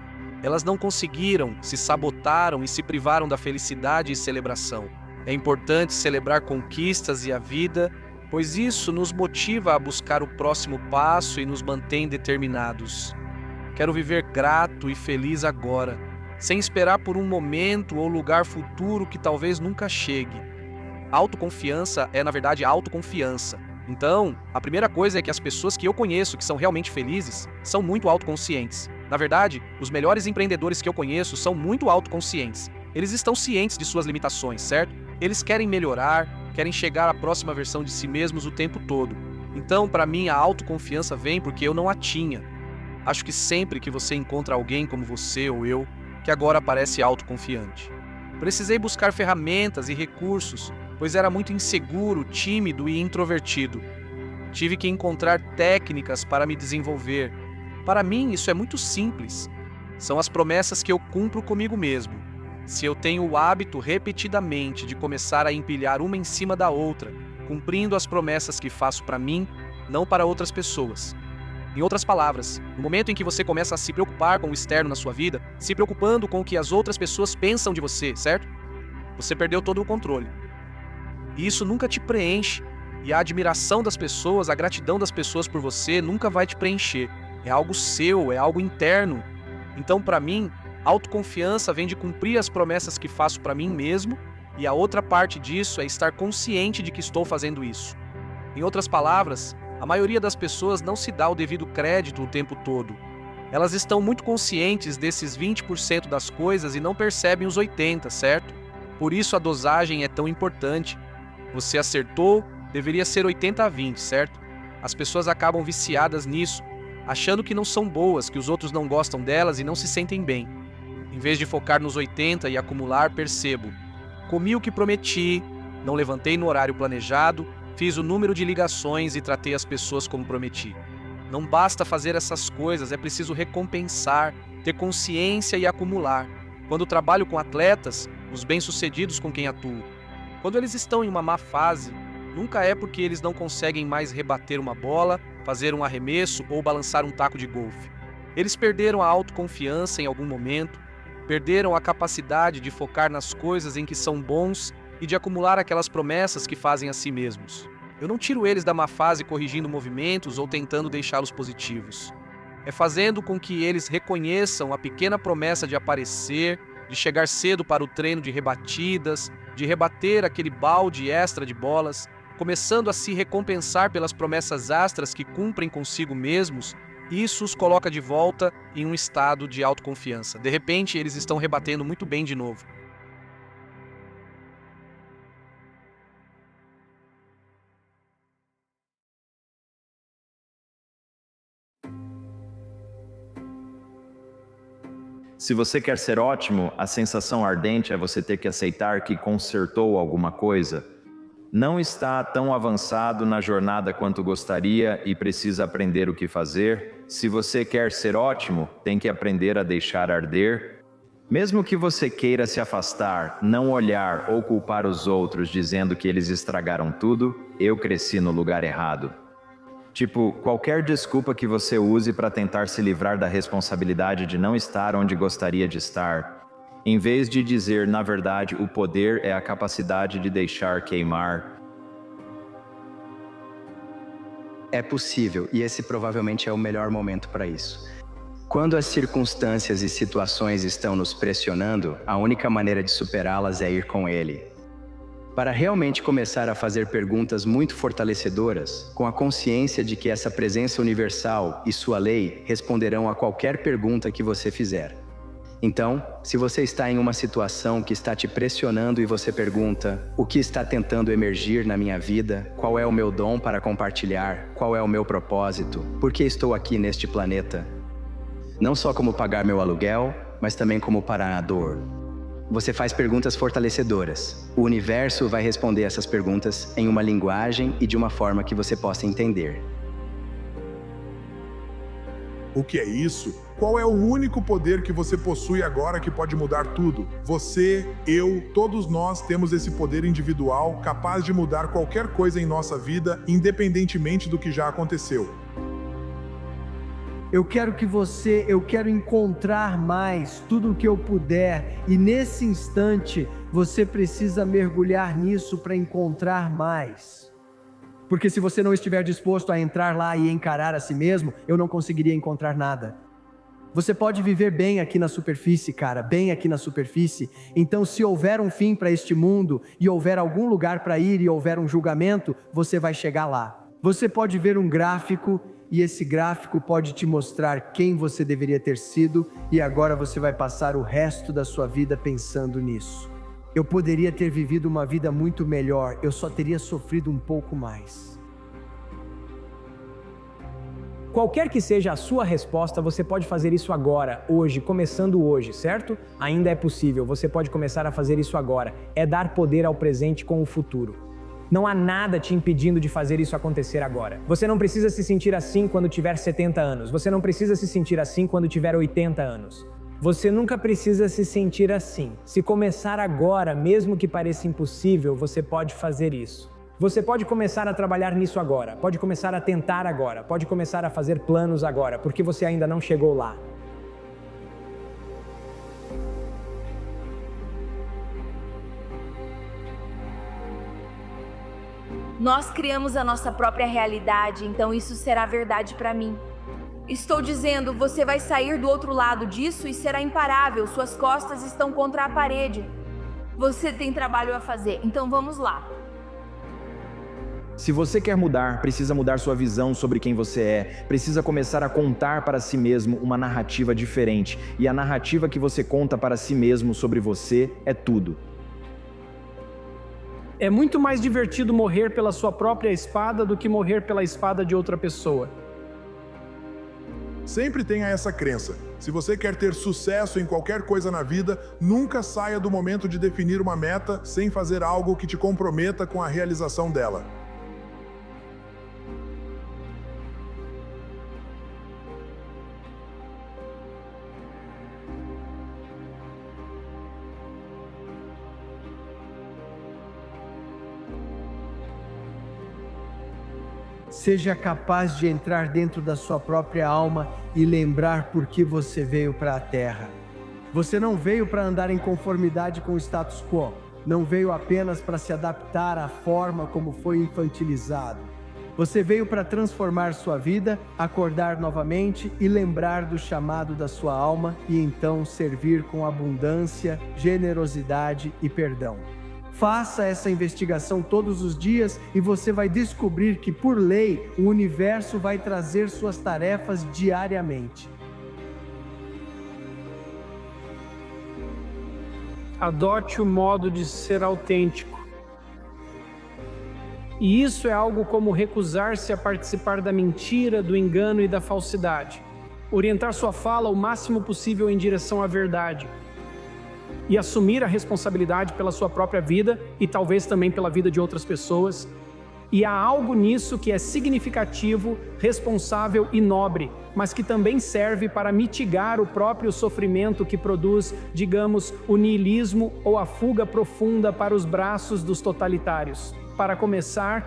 S7: Elas não conseguiram, se sabotaram e se privaram da felicidade e celebração. É importante celebrar conquistas e a vida, pois isso nos motiva a buscar o próximo passo e nos mantém determinados. Quero viver grato e feliz agora, sem esperar por um momento ou lugar futuro que talvez nunca chegue. Autoconfiança é, na verdade, autoconfiança. Então, a primeira coisa é que as pessoas que eu conheço que são realmente felizes são muito autoconscientes. Na verdade, os melhores empreendedores que eu conheço são muito autoconscientes. Eles estão cientes de suas limitações, certo? Eles querem melhorar, querem chegar à próxima versão de si mesmos o tempo todo. Então, para mim, a autoconfiança vem porque eu não a tinha. Acho que sempre que você encontra alguém como você ou eu, que agora parece autoconfiante. Precisei buscar ferramentas e recursos, pois era muito inseguro, tímido e introvertido. Tive que encontrar técnicas para me desenvolver. Para mim, isso é muito simples. São as promessas que eu cumpro comigo mesmo. Se eu tenho o hábito repetidamente de começar a empilhar uma em cima da outra, cumprindo as promessas que faço para mim, não para outras pessoas. Em outras palavras, no momento em que você começa a se preocupar com o externo na sua vida, se preocupando com o que as outras pessoas pensam de você, certo? Você perdeu todo o controle. E isso nunca te preenche. E a admiração das pessoas, a gratidão das pessoas por você nunca vai te preencher. É algo seu, é algo interno. Então, para mim, autoconfiança vem de cumprir as promessas que faço para mim mesmo, e a outra parte disso é estar consciente de que estou fazendo isso. Em outras palavras, a maioria das pessoas não se dá o devido crédito o tempo todo. Elas estão muito conscientes desses 20% das coisas e não percebem os 80%, certo? Por isso a dosagem é tão importante. Você acertou, deveria ser 80-20, certo? As pessoas acabam viciadas nisso, achando que não são boas, que os outros não gostam delas e não se sentem bem. Em vez de focar nos 80 e acumular, percebo: comi o que prometi, não levantei no horário planejado, fiz o número de ligações e tratei as pessoas como prometi. Não basta fazer essas coisas, é preciso recompensar, ter consciência e acumular. Quando trabalho com atletas, os bem-sucedidos com quem atuo, quando eles estão em uma má fase, nunca é porque eles não conseguem mais rebater uma bola, fazer um arremesso ou balançar um taco de golfe. Eles perderam a autoconfiança em algum momento, perderam a capacidade de focar nas coisas em que são bons e de acumular aquelas promessas que fazem a si mesmos. Eu não tiro eles da má fase corrigindo movimentos ou tentando deixá-los positivos. É fazendo com que eles reconheçam a pequena promessa de aparecer, de chegar cedo para o treino de rebatidas, de rebater aquele balde extra de bolas, começando a se recompensar pelas promessas astras que cumprem consigo mesmos. Isso os coloca de volta em um estado de autoconfiança. De repente, eles estão rebatendo muito bem de novo.
S5: Se você quer ser ótimo, a sensação ardente é você ter que aceitar que consertou alguma coisa. Não está tão avançado na jornada quanto gostaria e precisa aprender o que fazer. Se você quer ser ótimo, tem que aprender a deixar arder. Mesmo que você queira se afastar, não olhar ou culpar os outros dizendo que eles estragaram tudo, eu cresci no lugar errado. Tipo, qualquer desculpa que você use para tentar se livrar da responsabilidade de não estar onde gostaria de estar, em vez de dizer, na verdade, o poder é a capacidade de deixar queimar.
S19: É possível, e esse provavelmente é o melhor momento para isso. Quando as circunstâncias e situações estão nos pressionando, a única maneira de superá-las é ir com ele. Para realmente começar a fazer perguntas muito fortalecedoras, com a consciência de que essa presença universal e sua lei responderão a qualquer pergunta que você fizer. Então, se você está em uma situação que está te pressionando e você pergunta: o que está tentando emergir na minha vida? Qual é o meu dom para compartilhar? Qual é o meu propósito? Por que estou aqui neste planeta? Não só como pagar meu aluguel, mas também como parar a dor. Você faz perguntas fortalecedoras. O universo vai responder essas perguntas em uma linguagem e de uma forma que você possa entender.
S20: O que é isso? Qual é o único poder que você possui agora que pode mudar tudo? Você, eu, todos nós temos esse poder individual capaz de mudar qualquer coisa em nossa vida, independentemente do que já aconteceu.
S1: Eu quero encontrar mais tudo o que eu puder, e nesse instante você precisa mergulhar nisso para encontrar mais. Porque se você não estiver disposto a entrar lá e encarar a si mesmo, eu não conseguiria encontrar nada. Você pode viver bem aqui na superfície, cara, bem aqui na superfície. Então, se houver um fim para este mundo, e houver algum lugar para ir, e houver um julgamento, você vai chegar lá. Você pode ver um gráfico, e esse gráfico pode te mostrar quem você deveria ter sido, e agora você vai passar o resto da sua vida pensando nisso. Eu poderia ter vivido uma vida muito melhor, eu só teria sofrido um pouco mais.
S17: Qualquer que seja a sua resposta, você pode fazer isso agora, hoje, começando hoje, certo? Ainda é possível, você pode começar a fazer isso agora. É dar poder ao presente com o futuro. Não há nada te impedindo de fazer isso acontecer agora. Você não precisa se sentir assim quando tiver 70 anos. Você não precisa se sentir assim quando tiver 80 anos. Você nunca precisa se sentir assim. Se começar agora, mesmo que pareça impossível, você pode fazer isso. Você pode começar a trabalhar nisso agora, pode começar a tentar agora, pode começar a fazer planos agora, porque você ainda não chegou lá.
S21: Nós criamos a nossa própria realidade, então isso será verdade para mim. Estou dizendo, você vai sair do outro lado disso e será imparável, suas costas estão contra a parede. Você tem trabalho a fazer, então vamos lá.
S5: Se você quer mudar, precisa mudar sua visão sobre quem você é, precisa começar a contar para si mesmo uma narrativa diferente, e a narrativa que você conta para si mesmo sobre você é tudo.
S17: É muito mais divertido morrer pela sua própria espada do que morrer pela espada de outra pessoa.
S20: Sempre tenha essa crença. Se você quer ter sucesso em qualquer coisa na vida, nunca saia do momento de definir uma meta sem fazer algo que te comprometa com a realização dela.
S1: Seja capaz de entrar dentro da sua própria alma e lembrar por que você veio para a Terra. Você não veio para andar em conformidade com o status quo. Não veio apenas para se adaptar à forma como foi infantilizado. Você veio para transformar sua vida, acordar novamente e lembrar do chamado da sua alma e então servir com abundância, generosidade e perdão. Faça essa investigação todos os dias e você vai descobrir que, por lei, o universo vai trazer suas tarefas diariamente.
S17: Adote o modo de ser autêntico. E isso é algo como recusar-se a participar da mentira, do engano e da falsidade. Orientar sua fala o máximo possível em direção à verdade. E assumir a responsabilidade pela sua própria vida e talvez também pela vida de outras pessoas. E há algo nisso que é significativo, responsável e nobre, mas que também serve para mitigar o próprio sofrimento que produz, digamos, o niilismo ou a fuga profunda para os braços dos totalitários. Para começar,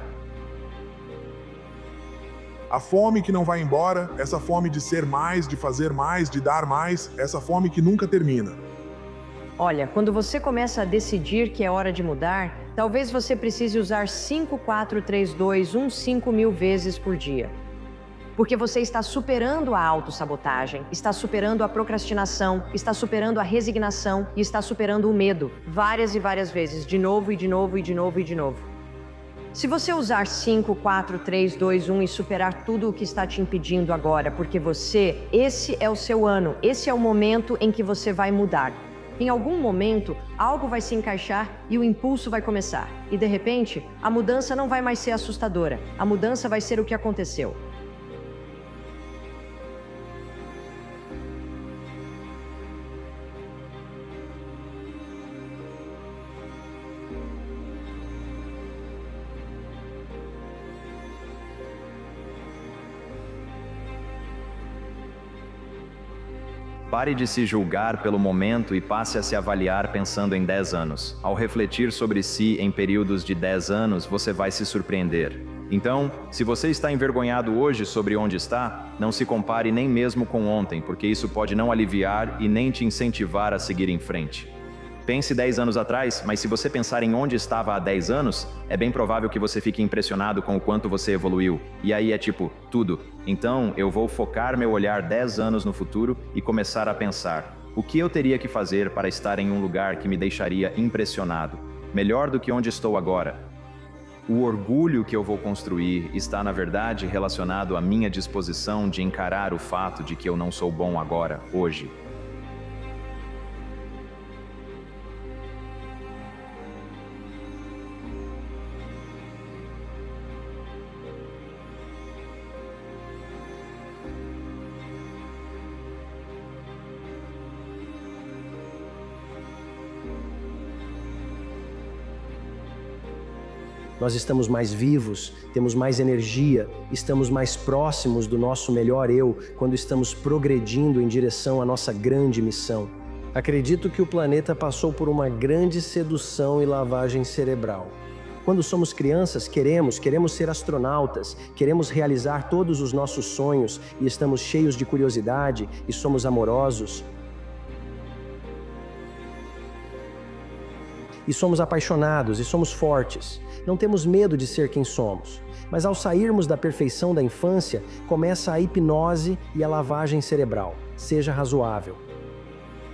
S20: a fome que não vai embora, essa fome de ser mais, de fazer mais, de dar mais, essa fome que nunca termina.
S9: Olha, quando você começa a decidir que é hora de mudar, talvez você precise usar 5, 4, 3, 2, 1, 5 mil vezes por dia. Porque você está superando a autossabotagem, está superando a procrastinação, está superando a resignação e está superando o medo, várias e várias vezes, de novo e de novo e de novo e de novo. Se você usar 5, 4, 3, 2, 1 e superar tudo o que está te impedindo agora, porque esse é o seu ano, esse é o momento em que você vai mudar. Em algum momento, algo vai se encaixar e o impulso vai começar. E de repente, a mudança não vai mais ser assustadora. A mudança vai ser o que aconteceu.
S5: Pare de se julgar pelo momento e passe a se avaliar pensando em 10 anos. Ao refletir sobre si em períodos de 10 anos, você vai se surpreender. Então, se você está envergonhado hoje sobre onde está, não se compare nem mesmo com ontem, porque isso pode não aliviar e nem te incentivar a seguir em frente. Pense 10 anos atrás, mas se você pensar em onde estava há 10 anos, é bem provável que você fique impressionado com o quanto você evoluiu. E aí é tipo, tudo. Então, eu vou focar meu olhar 10 anos no futuro e começar a pensar: o que eu teria que fazer para estar em um lugar que me deixaria impressionado? Melhor do que onde estou agora? O orgulho que eu vou construir está, na verdade, relacionado à minha disposição de encarar o fato de que eu não sou bom agora, hoje.
S3: nós estamos mais vivos, temos mais energia, estamos mais próximos do nosso melhor eu quando estamos progredindo em direção à nossa grande missão. Acredito que o planeta passou por uma grande sedução e lavagem cerebral. Quando somos crianças, queremos ser astronautas, queremos realizar todos os nossos sonhos e estamos cheios de curiosidade e somos amorosos. E somos apaixonados e somos fortes. Não temos medo de ser quem somos. Mas ao sairmos da perfeição da infância, começa a hipnose e a lavagem cerebral. Seja razoável.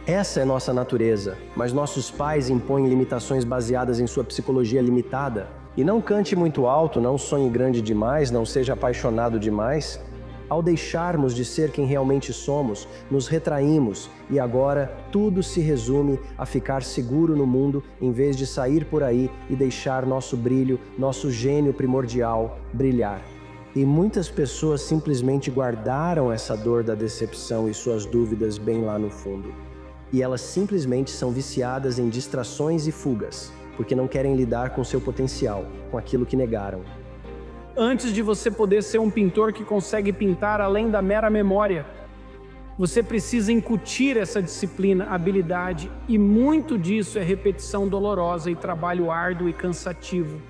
S3: Essa é nossa natureza, mas nossos pais impõem limitações baseadas em sua psicologia limitada. E não cante muito alto, não sonhe grande demais, não seja apaixonado demais. Ao deixarmos de ser quem realmente somos, nos retraímos e agora tudo se resume a ficar seguro no mundo em vez de sair por aí e deixar nosso brilho, nosso gênio primordial brilhar. E muitas pessoas simplesmente guardaram essa dor da decepção e suas dúvidas bem lá no fundo. E elas simplesmente são viciadas em distrações e fugas, porque não querem lidar com seu potencial, com aquilo que negaram.
S17: Antes de você poder ser um pintor que consegue pintar além da mera memória, você precisa incutir essa disciplina, habilidade, e muito disso é repetição dolorosa e trabalho árduo e cansativo.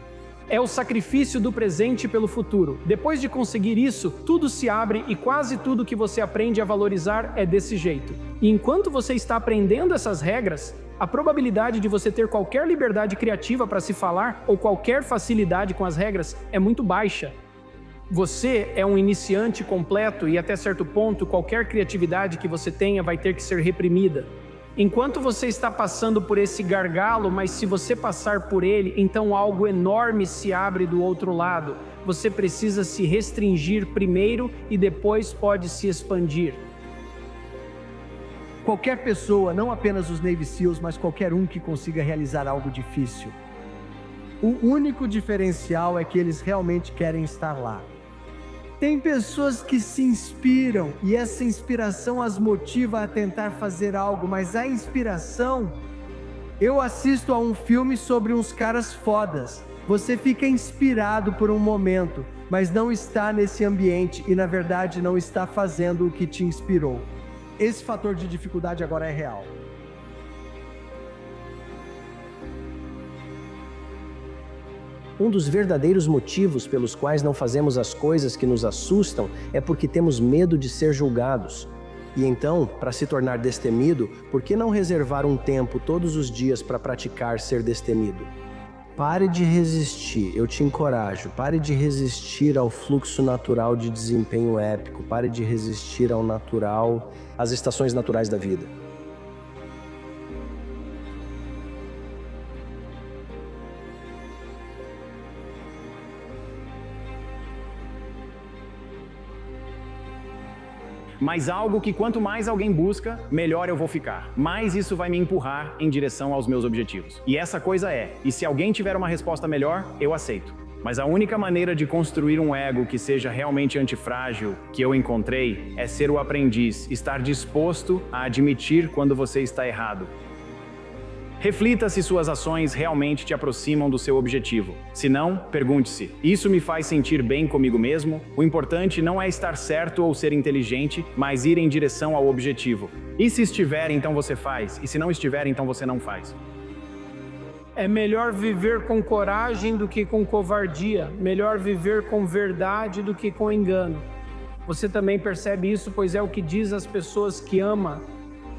S17: É o sacrifício do presente pelo futuro. Depois de conseguir isso, tudo se abre e quase tudo que você aprende a valorizar é desse jeito. E enquanto você está aprendendo essas regras, a probabilidade de você ter qualquer liberdade criativa para se falar ou qualquer facilidade com as regras é muito baixa. Você é um iniciante completo e até certo ponto qualquer criatividade que você tenha vai ter que ser reprimida. Enquanto você está passando por esse gargalo, mas se você passar por ele, então algo enorme se abre do outro lado. Você precisa se restringir primeiro e depois pode se expandir.
S1: Qualquer pessoa, não apenas os Navy SEALs, mas qualquer um que consiga realizar algo difícil. O único diferencial é que eles realmente querem estar lá. Tem pessoas que se inspiram e essa inspiração as motiva a tentar fazer algo, mas a inspiração... Eu assisto a um filme sobre uns caras fodas. Você fica inspirado por um momento, mas não está nesse ambiente e na verdade não está fazendo o que te inspirou. Esse fator de dificuldade agora é real.
S3: Um dos verdadeiros motivos pelos quais não fazemos as coisas que nos assustam é porque temos medo de ser julgados. E então, para se tornar destemido, por que não reservar um tempo todos os dias para praticar ser destemido? Pare de resistir, eu te encorajo. Pare de resistir ao fluxo natural de desempenho épico. Pare de resistir ao natural, às estações naturais da vida.
S5: Mas algo que quanto mais alguém busca, melhor eu vou ficar. Mais isso vai me empurrar em direção aos meus objetivos. E essa coisa e se alguém tiver uma resposta melhor, eu aceito. Mas a única maneira de construir um ego que seja realmente antifrágil que eu encontrei é ser o aprendiz, estar disposto a admitir quando você está errado. Reflita se suas ações realmente te aproximam do seu objetivo. Se não, pergunte-se: isso me faz sentir bem comigo mesmo? O importante não é estar certo ou ser inteligente, mas ir em direção ao objetivo. E se estiver, então você faz. E se não estiver, então você não faz.
S17: É melhor viver com coragem do que com covardia. Melhor viver com verdade do que com engano. Você também percebe isso, pois é o que diz às pessoas que ama.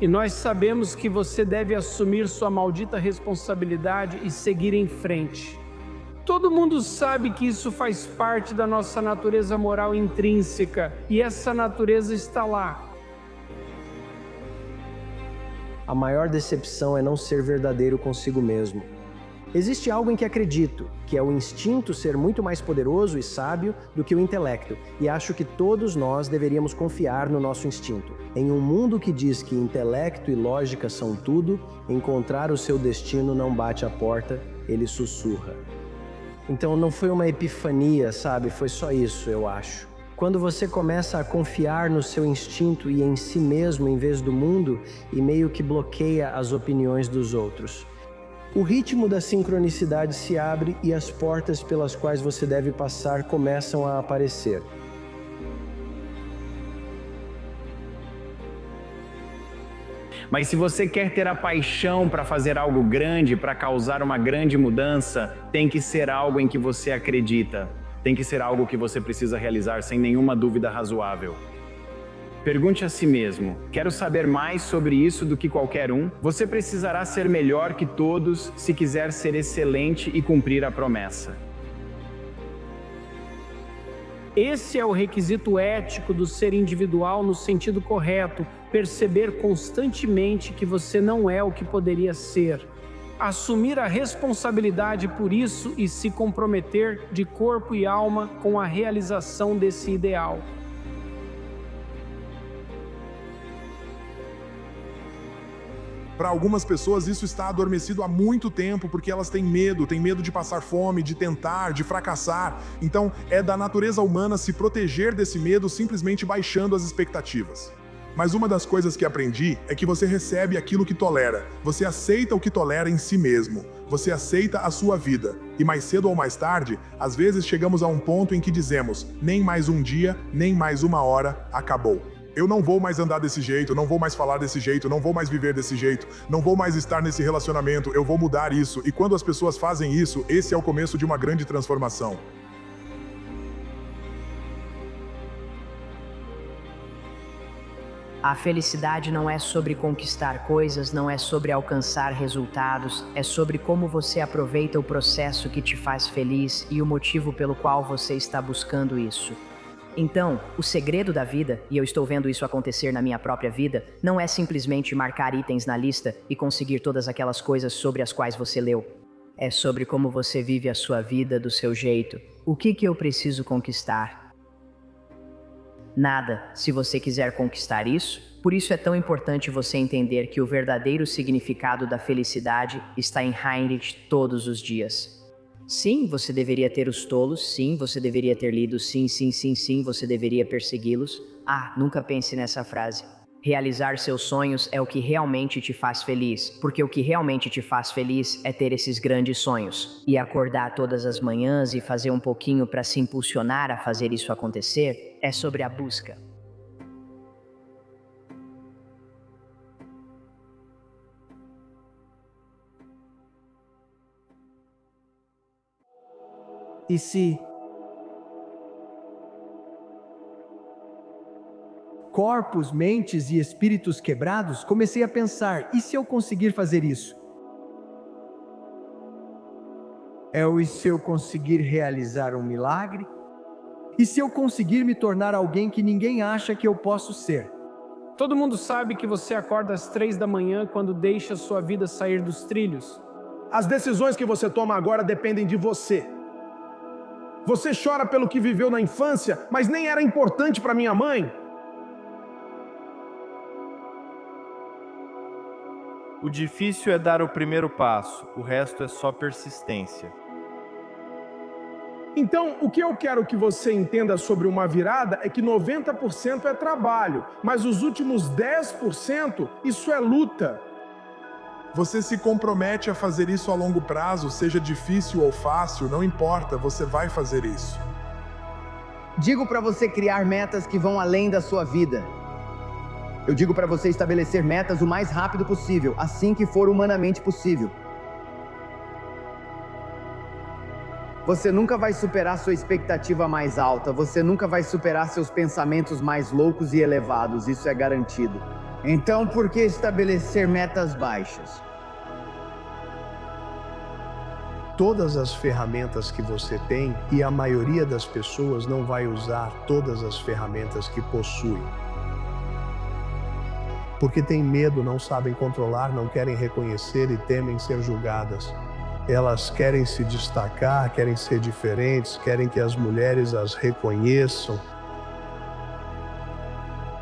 S17: E nós sabemos que você deve assumir sua maldita responsabilidade e seguir em frente. Todo mundo sabe que isso faz parte da nossa natureza moral intrínseca, e essa natureza está lá.
S3: A maior decepção é não ser verdadeiro consigo mesmo. Existe algo em que acredito, que é o instinto ser muito mais poderoso e sábio do que o intelecto, e acho que todos nós deveríamos confiar no nosso instinto. Em um mundo que diz que intelecto e lógica são tudo, encontrar o seu destino não bate à porta, ele sussurra. Então não foi uma epifania, sabe? Foi só isso, eu acho. Quando você começa a confiar no seu instinto e em si mesmo em vez do mundo, e meio que bloqueia as opiniões dos outros. O ritmo da sincronicidade se abre e as portas pelas quais você deve passar começam a aparecer.
S5: Mas se você quer ter a paixão para fazer algo grande, para causar uma grande mudança, tem que ser algo em que você acredita. Tem que ser algo que você precisa realizar sem nenhuma dúvida razoável. Pergunte a si mesmo: quero saber mais sobre isso do que qualquer um? Você precisará ser melhor que todos se quiser ser excelente e cumprir a promessa.
S17: Esse é o requisito ético do ser individual no sentido correto, perceber constantemente que você não é o que poderia ser, assumir a responsabilidade por isso e se comprometer de corpo e alma com a realização desse ideal.
S20: Para algumas pessoas isso está adormecido há muito tempo porque elas têm medo de passar fome, de tentar, de fracassar. Então é da natureza humana se proteger desse medo simplesmente baixando as expectativas. Mas uma das coisas que aprendi é que você recebe aquilo que tolera. Você aceita o que tolera em si mesmo. Você aceita a sua vida. E mais cedo ou mais tarde, às vezes chegamos a um ponto em que dizemos: nem mais um dia, nem mais uma hora, acabou. Eu não vou mais andar desse jeito, não vou mais falar desse jeito, não vou mais viver desse jeito, não vou mais estar nesse relacionamento, eu vou mudar isso. E quando as pessoas fazem isso, esse é o começo de uma grande transformação.
S2: A felicidade não é sobre conquistar coisas, não é sobre alcançar resultados, é sobre como você aproveita o processo que te faz feliz e o motivo pelo qual você está buscando isso. Então, o segredo da vida, e eu estou vendo isso acontecer na minha própria vida, não é simplesmente marcar itens na lista e conseguir todas aquelas coisas sobre as quais você leu. É sobre como você vive a sua vida do seu jeito. O que eu preciso conquistar? Nada, se você quiser conquistar isso. Por isso é tão importante você entender que o verdadeiro significado da felicidade está em Heinrich todos os dias. Sim, você deveria ter os tolos, sim, você deveria ter lido, sim, você deveria persegui-los. Ah, nunca pense nessa frase. Realizar seus sonhos é o que realmente te faz feliz, porque o que realmente te faz feliz é ter esses grandes sonhos. E acordar todas as manhãs e fazer um pouquinho para se impulsionar a fazer isso acontecer é sobre a busca.
S1: E se corpos, mentes e espíritos quebrados, comecei a pensar, e se eu conseguir fazer isso? E se eu conseguir realizar um milagre? E se eu conseguir me tornar alguém que ninguém acha que eu posso ser?
S17: Todo mundo sabe que você acorda às 3 da manhã quando deixa sua vida sair dos trilhos.
S22: As decisões que você toma agora dependem de você. Você chora pelo que viveu na infância, mas nem era importante para minha mãe.
S23: O difícil é dar o primeiro passo, o resto é só persistência.
S22: Então, o que eu quero que você entenda sobre uma virada é que 90% é trabalho, mas os últimos 10%, isso é luta.
S20: Você se compromete a fazer isso a longo prazo, seja difícil ou fácil, não importa, você vai fazer isso.
S10: Digo para você criar metas que vão além da sua vida. Eu digo para você estabelecer metas o mais rápido possível, assim que for humanamente possível. Você nunca vai superar sua expectativa mais alta, você nunca vai superar seus pensamentos mais loucos e elevados, isso é garantido. Então, por que estabelecer metas baixas?
S3: Todas as ferramentas que você tem, e a maioria das pessoas não vai usar todas as ferramentas que possui. Porque tem medo, não sabem controlar, não querem reconhecer e temem ser julgadas. Elas querem se destacar, querem ser diferentes, querem que as mulheres as reconheçam.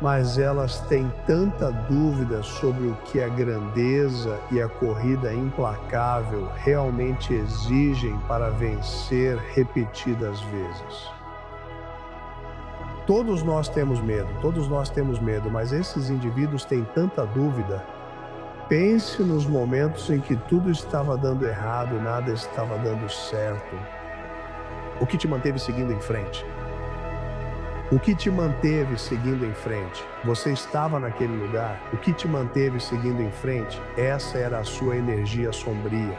S3: Mas elas têm tanta dúvida sobre o que a grandeza e a corrida implacável realmente exigem para vencer repetidas vezes. Todos nós temos medo, mas esses indivíduos têm tanta dúvida
S22: Pense nos momentos em que tudo estava dando errado e nada estava dando certo. O que te manteve seguindo em frente? O que te manteve seguindo em frente? Você estava naquele lugar? O que te manteve seguindo em frente? Essa era a sua energia sombria.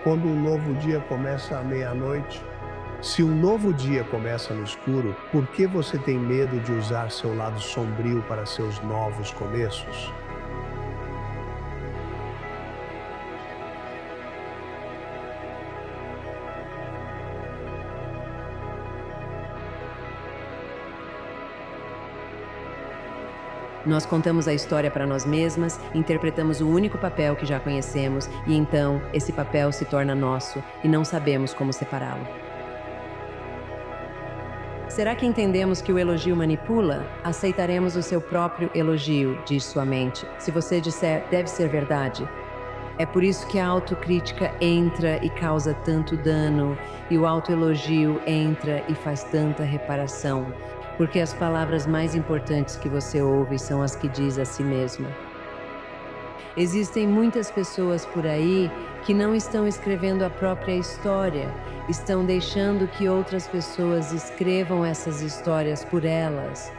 S22: Quando um novo dia começa à meia-noite, se um novo dia começa no escuro, por que você tem medo de usar seu lado sombrio para seus novos começos?
S9: Nós contamos a história para nós mesmas, interpretamos o único papel que já conhecemos e então esse papel se torna nosso e não sabemos como separá-lo. Será que entendemos que o elogio manipula? Aceitaremos o seu próprio elogio, diz sua mente. Se você disser, deve ser verdade. É por isso que a autocrítica entra e causa tanto dano, e o autoelogio entra e faz tanta reparação. Porque as palavras mais importantes que você ouve são as que diz a si mesma. Existem muitas pessoas por aí que não estão escrevendo a própria história, estão deixando que outras pessoas escrevam essas histórias por elas.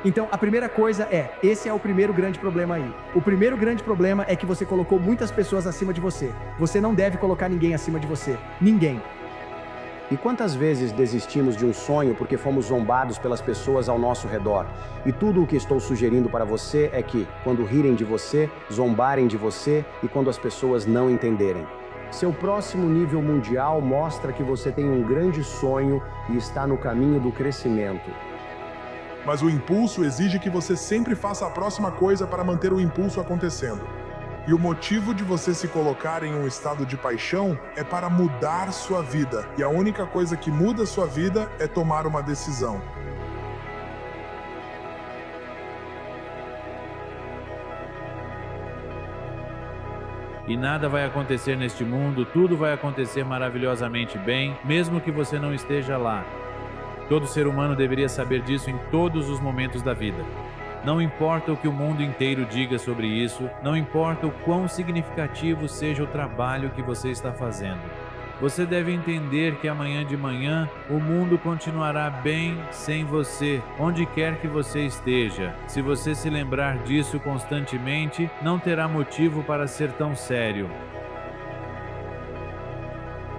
S1: Então, a primeira coisa esse é o primeiro grande problema aí. O primeiro grande problema é que você colocou muitas pessoas acima de você. Você não deve colocar ninguém acima de você. Ninguém.
S3: E quantas vezes desistimos de um sonho porque fomos zombados pelas pessoas ao nosso redor? E tudo o que estou sugerindo para você é que, quando rirem de você, zombarem de você e quando as pessoas não entenderem. Seu próximo nível mundial mostra que você tem um grande sonho e está no caminho do crescimento.
S20: Mas o impulso exige que você sempre faça a próxima coisa para manter o impulso acontecendo. E o motivo de você se colocar em um estado de paixão é para mudar sua vida. E a única coisa que muda sua vida é tomar uma decisão.
S4: E nada vai acontecer neste mundo, tudo vai acontecer maravilhosamente bem, mesmo que você não esteja lá. Todo ser humano deveria saber disso em todos os momentos da vida. Não importa o que o mundo inteiro diga sobre isso, não importa o quão significativo seja o trabalho que você está fazendo. Você deve entender que amanhã de manhã o mundo continuará bem sem você, onde quer que você esteja. Se você se lembrar disso constantemente, não terá motivo para ser tão sério.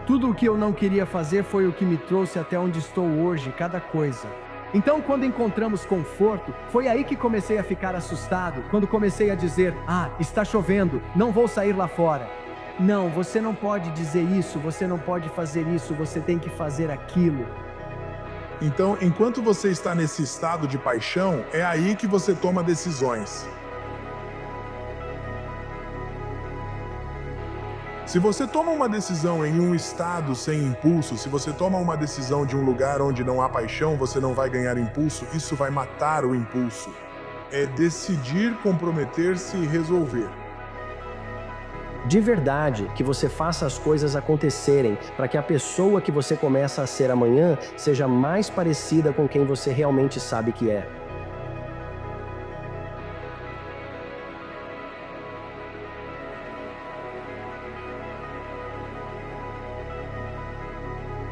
S1: Tudo o que eu não queria fazer foi o que me trouxe até onde estou hoje, cada coisa. Então, quando encontramos conforto, foi aí que comecei a ficar assustado, quando comecei a dizer, está chovendo, não vou sair lá fora. Não, você não pode dizer isso, você não pode fazer isso, você tem que fazer aquilo.
S20: Então, enquanto você está nesse estado de paixão, é aí que você toma decisões. Se você toma uma decisão em um estado sem impulso, se você toma uma decisão de um lugar onde não há paixão, você não vai ganhar impulso, isso vai matar o impulso. É decidir, comprometer-se e resolver.
S3: De verdade, que você faça as coisas acontecerem, para que a pessoa que você começa a ser amanhã seja mais parecida com quem você realmente sabe que é.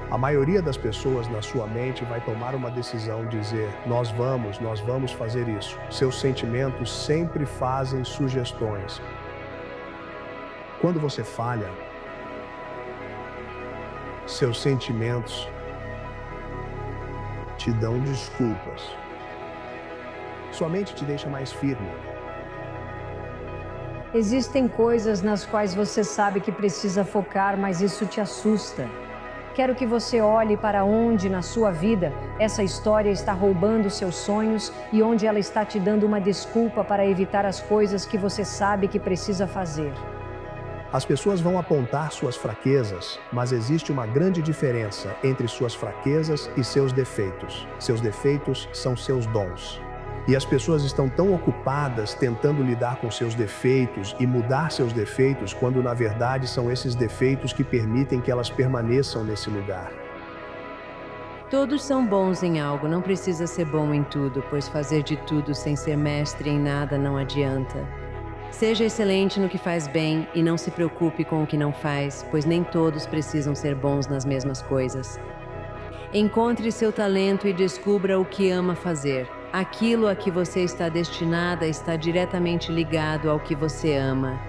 S22: A maioria das pessoas na sua mente vai tomar uma decisão, dizer, nós vamos fazer isso. Seus sentimentos sempre fazem sugestões. Quando você falha, seus sentimentos te dão desculpas. Sua mente te deixa mais firme.
S6: Existem coisas nas quais você sabe que precisa focar, mas isso te assusta. Quero que você olhe para onde na sua vida essa história está roubando seus sonhos e onde ela está te dando uma desculpa para evitar as coisas que você sabe que precisa fazer.
S22: As pessoas vão apontar suas fraquezas, mas existe uma grande diferença entre suas fraquezas e seus defeitos. Seus defeitos são seus dons. E as pessoas estão tão ocupadas tentando lidar com seus defeitos e mudar seus defeitos, quando na verdade são esses defeitos que permitem que elas permaneçam nesse lugar.
S9: Todos são bons em algo, não precisa ser bom em tudo, pois fazer de tudo sem ser mestre em nada não adianta. Seja excelente no que faz bem e não se preocupe com o que não faz, pois nem todos precisam ser bons nas mesmas coisas. Encontre seu talento e descubra o que ama fazer. Aquilo a que você está destinada está diretamente ligado ao que você ama.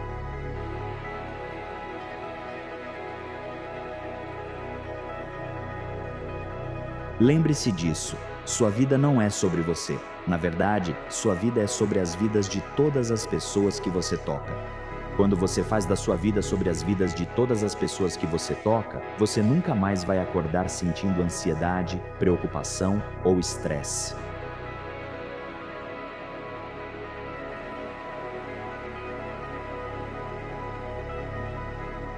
S8: Lembre-se disso. Sua vida não é sobre você. Na verdade, sua vida é sobre as vidas de todas as pessoas que você toca. Quando você faz da sua vida sobre as vidas de todas as pessoas que você toca, você nunca mais vai acordar sentindo ansiedade, preocupação ou estresse.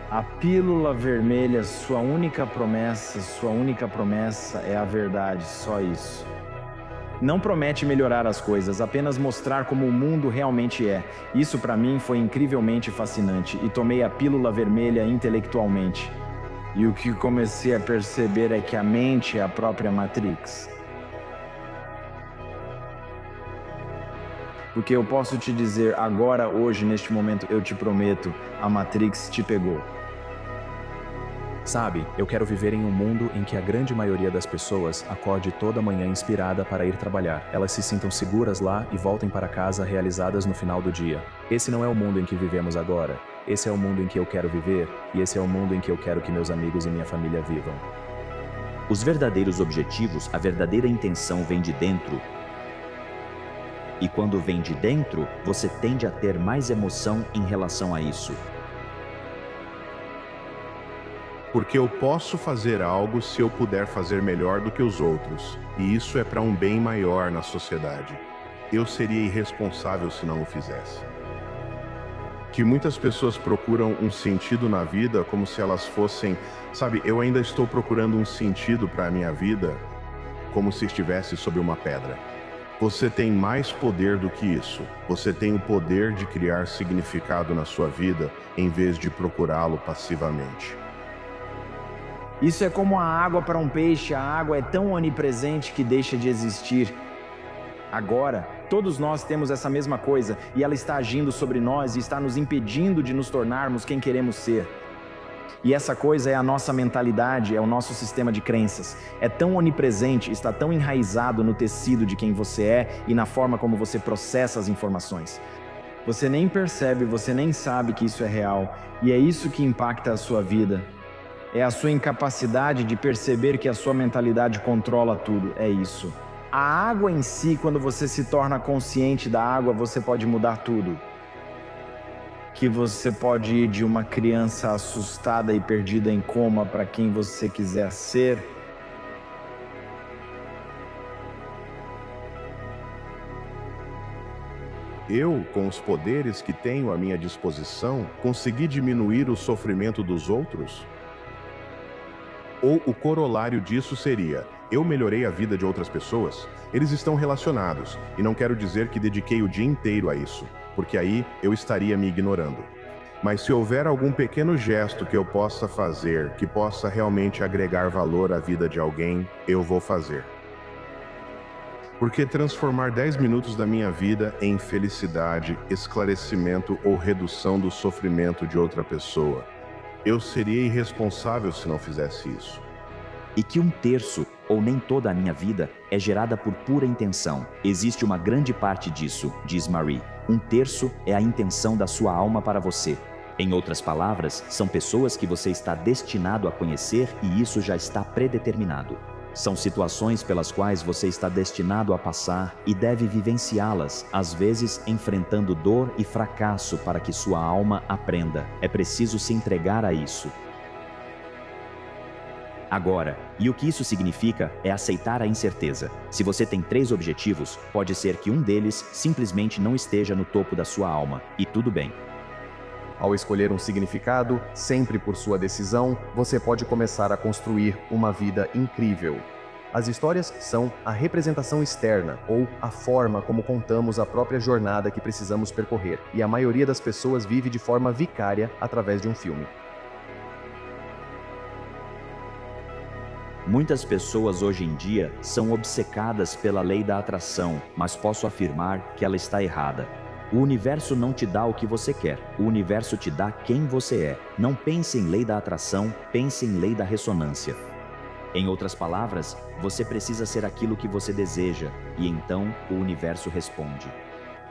S5: A pílula vermelha, sua única promessa é a verdade, só isso. Não promete melhorar as coisas, apenas mostrar como o mundo realmente é. Isso para mim foi incrivelmente fascinante e tomei a pílula vermelha intelectualmente. E o que comecei a perceber é que a mente é a própria Matrix. Porque eu posso te dizer agora, hoje, neste momento, eu te prometo, a Matrix te pegou.
S11: Sabe, eu quero viver em um mundo em que a grande maioria das pessoas acorde toda manhã inspirada para ir trabalhar. Elas se sintam seguras lá e voltem para casa realizadas no final do dia. Esse não é o mundo em que vivemos agora. Esse é o mundo em que eu quero viver e esse é o mundo em que eu quero que meus amigos e minha família vivam.
S8: Os verdadeiros objetivos, a verdadeira intenção vem de dentro. E quando vem de dentro, você tende a ter mais emoção em relação a isso.
S22: Porque eu posso fazer algo se eu puder fazer melhor do que os outros. E isso é para um bem maior na sociedade. Eu seria irresponsável se não o fizesse. Que muitas pessoas procuram um sentido na vida como se elas fossem... Sabe, eu ainda estou procurando um sentido para a minha vida como se estivesse sob uma pedra. Você tem mais poder do que isso. Você tem o poder de criar significado na sua vida em vez de procurá-lo passivamente.
S5: Isso é como a água para um peixe. A água é tão onipresente que deixa de existir. Agora, todos nós temos essa mesma coisa e ela está agindo sobre nós e está nos impedindo de nos tornarmos quem queremos ser. E essa coisa é a nossa mentalidade, é o nosso sistema de crenças. É tão onipresente, está tão enraizado no tecido de quem você é e na forma como você processa as informações. Você nem percebe, você nem sabe que isso é real. E é isso que impacta a sua vida. É a sua incapacidade de perceber que a sua mentalidade controla tudo. É isso. A água em si, quando você se torna consciente da água, você pode mudar tudo. Que você pode ir de uma criança assustada e perdida em coma para quem você quiser ser.
S22: Eu, com os poderes que tenho à minha disposição, consegui diminuir o sofrimento dos outros? Ou o corolário disso seria, eu melhorei a vida de outras pessoas? Eles estão relacionados, e não quero dizer que dediquei o dia inteiro a isso, porque aí eu estaria me ignorando. Mas se houver algum pequeno gesto que eu possa fazer, que possa realmente agregar valor à vida de alguém, eu vou fazer. Porque transformar 10 minutos da minha vida em felicidade, esclarecimento ou redução do sofrimento de outra pessoa, eu seria irresponsável se não fizesse isso.
S8: E que 1/3, ou nem toda a minha vida, é gerada por pura intenção. Existe uma grande parte disso, diz Marie. 1/3 é a intenção da sua alma para você. Em outras palavras, são pessoas que você está destinado a conhecer e isso já está predeterminado. São situações pelas quais você está destinado a passar e deve vivenciá-las, às vezes enfrentando dor e fracasso para que sua alma aprenda. É preciso se entregar a isso. Agora, e o que isso significa é aceitar a incerteza. Se você tem 3 objetivos, pode ser que um deles simplesmente não esteja no topo da sua alma, e tudo bem.
S11: Ao escolher um significado, sempre por sua decisão, você pode começar a construir uma vida incrível. As histórias são a representação externa, ou a forma como contamos a própria jornada que precisamos percorrer, e a maioria das pessoas vive de forma vicária através de um filme.
S8: Muitas pessoas hoje em dia são obcecadas pela lei da atração, mas posso afirmar que ela está errada. O universo não te dá o que você quer, o universo te dá quem você é. Não pense em lei da atração, pense em lei da ressonância. Em outras palavras, você precisa ser aquilo que você deseja, e então o universo responde.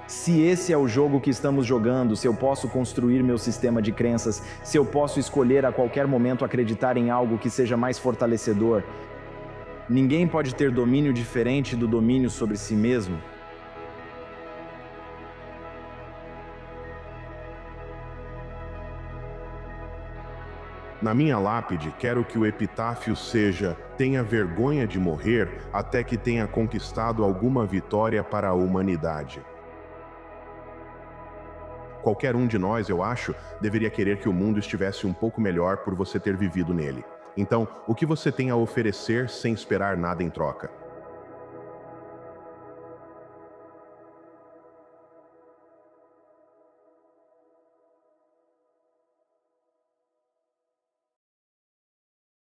S5: Se esse é o jogo que estamos jogando, se eu posso construir meu sistema de crenças, se eu posso escolher a qualquer momento acreditar em algo que seja mais fortalecedor, ninguém pode ter domínio diferente do domínio sobre si mesmo.
S20: Na minha lápide, quero que o epitáfio seja: tenha vergonha de morrer até que tenha conquistado alguma vitória para a humanidade. Qualquer um de nós, eu acho, deveria querer que o mundo estivesse um pouco melhor por você ter vivido nele. Então, o que você tem a oferecer sem esperar nada em troca?